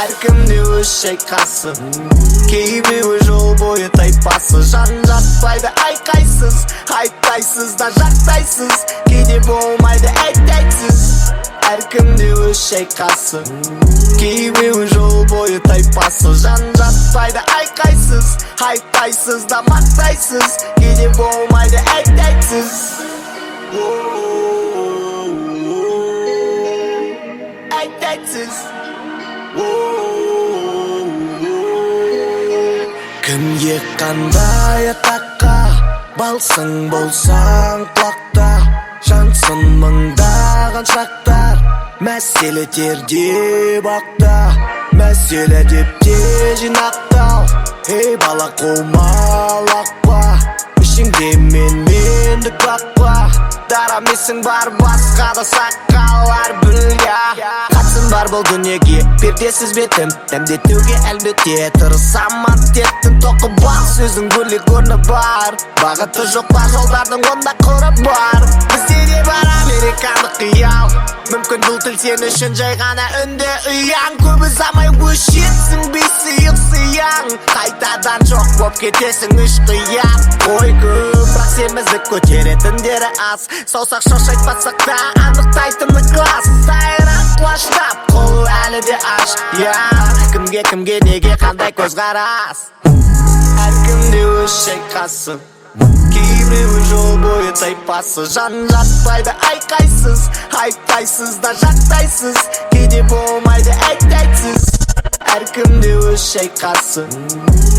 әркімде өз шайқасы кейбіреуі жол бойы тайпасы жан жатпайды айқайсыз айтпайсыз да жақтайсыз кейде болмайды әйтсіз әркімде өз шайқасы кейбіреуі жол бойы тайпасы жан жатпайды айқайсыз айтпайсыз да мақтайсыз кейде болмайды әйтсіз әйтсіз кімге қандай атаққа балсың болсаң құлақта жансын мыңдаған шақтар мәселе терде бақта мәселе деп те жинақтау ей бала қомалақпа ішіңде мендік бақпа дарамесің бар басқа да сақалар бүлга қатысым бар бұл дүниеге пердесіз бетім дәмдетуге әлбетте тырысам аттеттің тоқы бақ сөздің бөлек орны бар бағыты жоқ бар жолдардың онда құры бар бізде де бар американдық қиял мүмкін бұл тіл сен үшін жай ғана үнді ұяң көп ұзамай өшетсің бейсиық сияң қайтадан жоқ боп кетесің үш қияқ ой көп бірақ семізді көтеретіндері аз саусақ шошайтпасақ та анықтайтыны класс сайрақ құлаштап қол әлі де аш кімге неге қандай көзқарас әркімде өз шайқасы кейбіреуі жол бойы тайпасы жан жатпайды айқайсыз айтпайсыз да жақтайсыз кейде болмайды әйтсіз әркімде өз шайқасы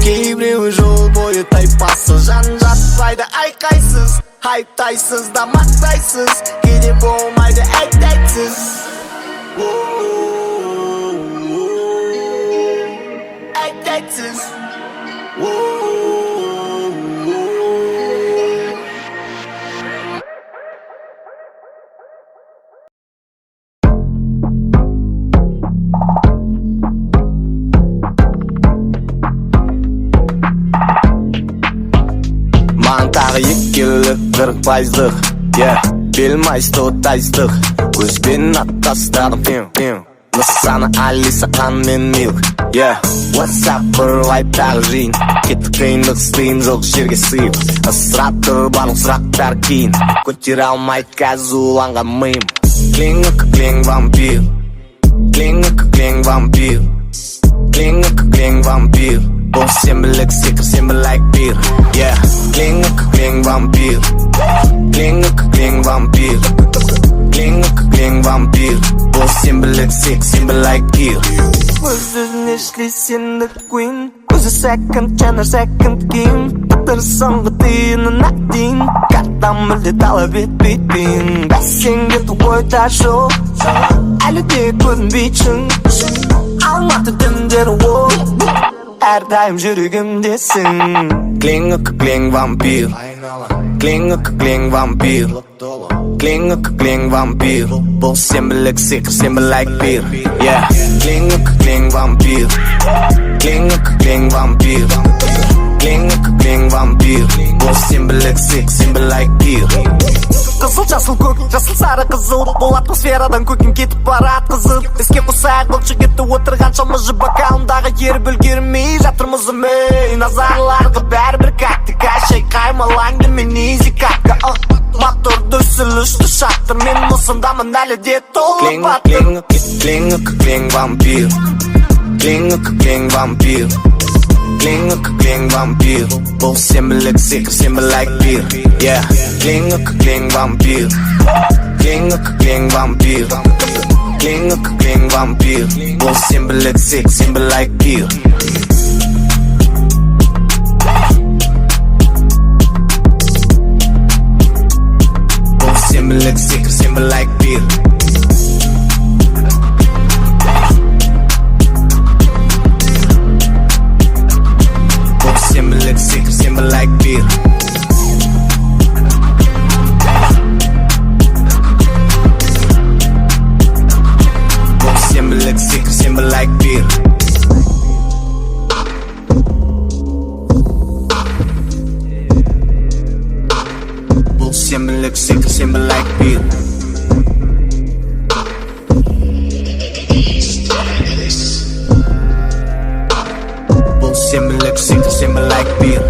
кейбіреуі жол бойы тайпасы жан жатпайды айқайсыз айтпайсыз да мақтайсыз кейде болмайды әйтсіз әйтсіз маған тағы екеулік 40%, белмай 100%, көзбен аттастадым нысаны Алиса қанмен милк WhatsApp бір лайптағы жиын кеттік қиындық істейін жоқ жерге сыйып ысырап тұр барлық сұрақтар кейін көтере алмайды қазір уланған миым клең вампир клең вампир клең вампир бұл сенбілік секір сенбі лайк бир клең вампир клең вампир клең вампир бұл сенбілік секір сенбі лайк бир өз-өзіне ішлей сенді queen өзі second channel second king тыр соңғы тиынына дейін карттан мүлде талап етпейтін бәсеңге ойда жоқ әлі де көрінбейтін алматы түндері ол әрдайым жүрегімдесің клең вампир клең вампир клең вампир бұл сенбілік секір сенбі лайк бир клең вампир клең вампир Uki-Vampir Бұл сенбілік сек, сенбілік пир Қызыл, жасыл, көк, жасыл, сары, қызыл Бұл атмосферадан көкем кетіп барат қызыл Іске қосайық бұл жігітті отырғанша мұжы бокалындағы еріп үлгермей жатырмыз үмей Назарларға бәрібір кәттіка Шайқаймалаңды мен изи кәткі Моторды сүлішті шаттыр Мен осындамын әлі де толып баттыр Uki-Vampir Uki-Vampir Uki-Vampir Бұл сенбілік сек, сенбілік пир Uki-Vampir Uki-Vampir Uki-Vampir Бұл сенбілік сек, сенбілік пир Бұл сенбілік сек, сенбілік пир Sembelak sik, sembelak bir Sembelak sik, sembelak bir Sembelak sik, sembelak bir Sembelak sik, sembelak bir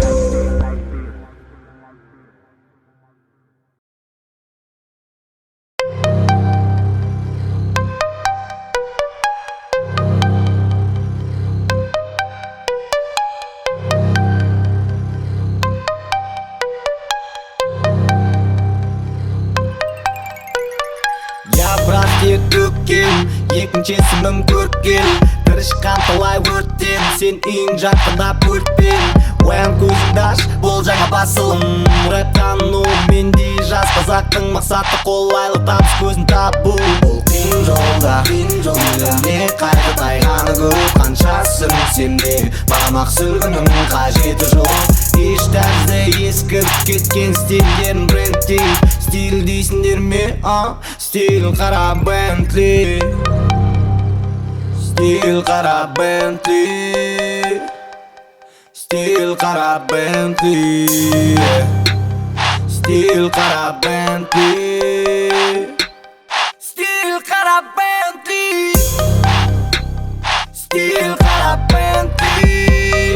Yaprak тек төккен екінші есімім көркел Тырышқан талай өрттен сен үйің жақындап өртпен Оян көзіңді аш, бұл жаңа басылым Рэп тану мендей жас қазақтың мақсаты қолайлы табыс көзін табу Бұл қиын жолда Үйліне қайғы тайғаны көп Қанша сүрінсем де бағамақ сүргінің қажеті жоқ Еш тәрізді ескіріп кеткен стильдерін брендтей Стиль дейсіңдер ме? Стиль Qara Bentley Стиль Qara Bentley Стиль Qara Bentley Стиль Qara Bentley Стиль Qara Bentley Стиль Qara Bentley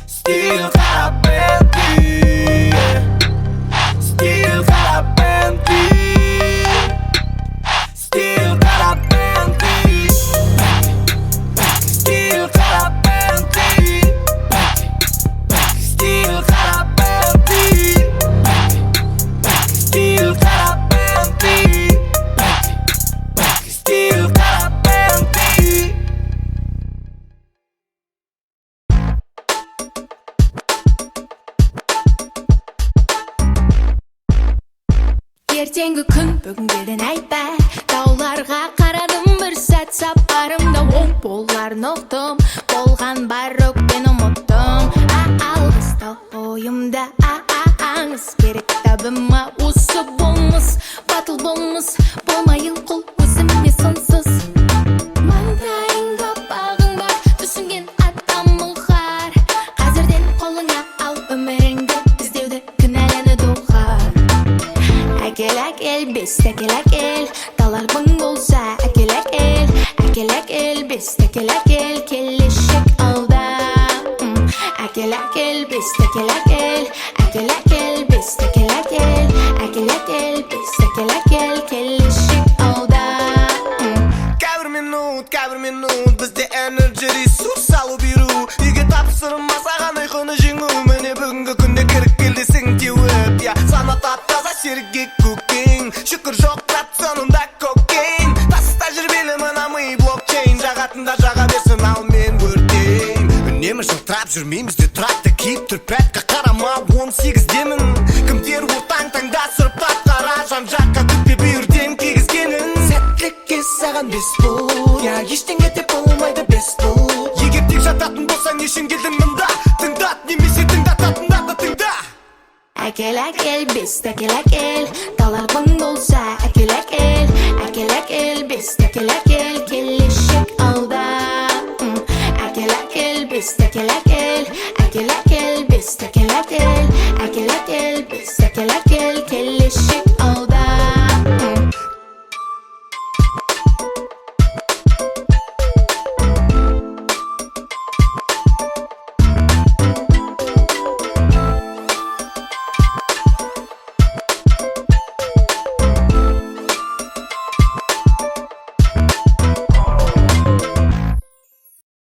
Стиль Qara Bentley Стиль Qara Bentley Стиль Qara Bentley Стиль Qara Bentley Стиль Qara Bentley Стиль Qara Bentley Стиль Qara Bentley Ертеңгі күн бүгінгеден айтпай Тауларға қарадым бір сәт сапарымда оң боларын ұқтым Болған бар өкпені ұмыттым Алғыстау ойымда аңыз керек табыма осы болмыс Батыл болмыс болмайын құл өзіме сынсыз Маңдайыңда бағың бар түсінген адамың қар Қазірден қолыңа ал өміріңді іздеуді кінәләні доғар Akel, best akel Таларбың болса akel, best akel Келешек алда Akel, best akel best akel, best akel Келешек алда Кәбір минут бізде энерджи ресурс алу беру Үйге тапсырма саған ұйқыны жеңу Міне бүгінгі күнде кіріп келдесің теуіп Санатат таза сергек көкең Шүкір жоқ тат сонында көкең Таста жүрбелі мына ми блокчейн Жағатында жаға берсін ал мен өртейм Үнемі жылтырап жүрмейміз де тракты киіп түрпәтқа қарама 18-демін Кімдер ортаң таңда сұрып тапқара Жан жаққа күтпе бүйірден кегізгенін Сәттілікке саған бес бұл Ештеңе деп болмайды бес бұл Егер тек жататын болсаң ешін келдің мұнда Тыңдат немесе тыңдататындарды тыңда Akel, best akel Таларбың болса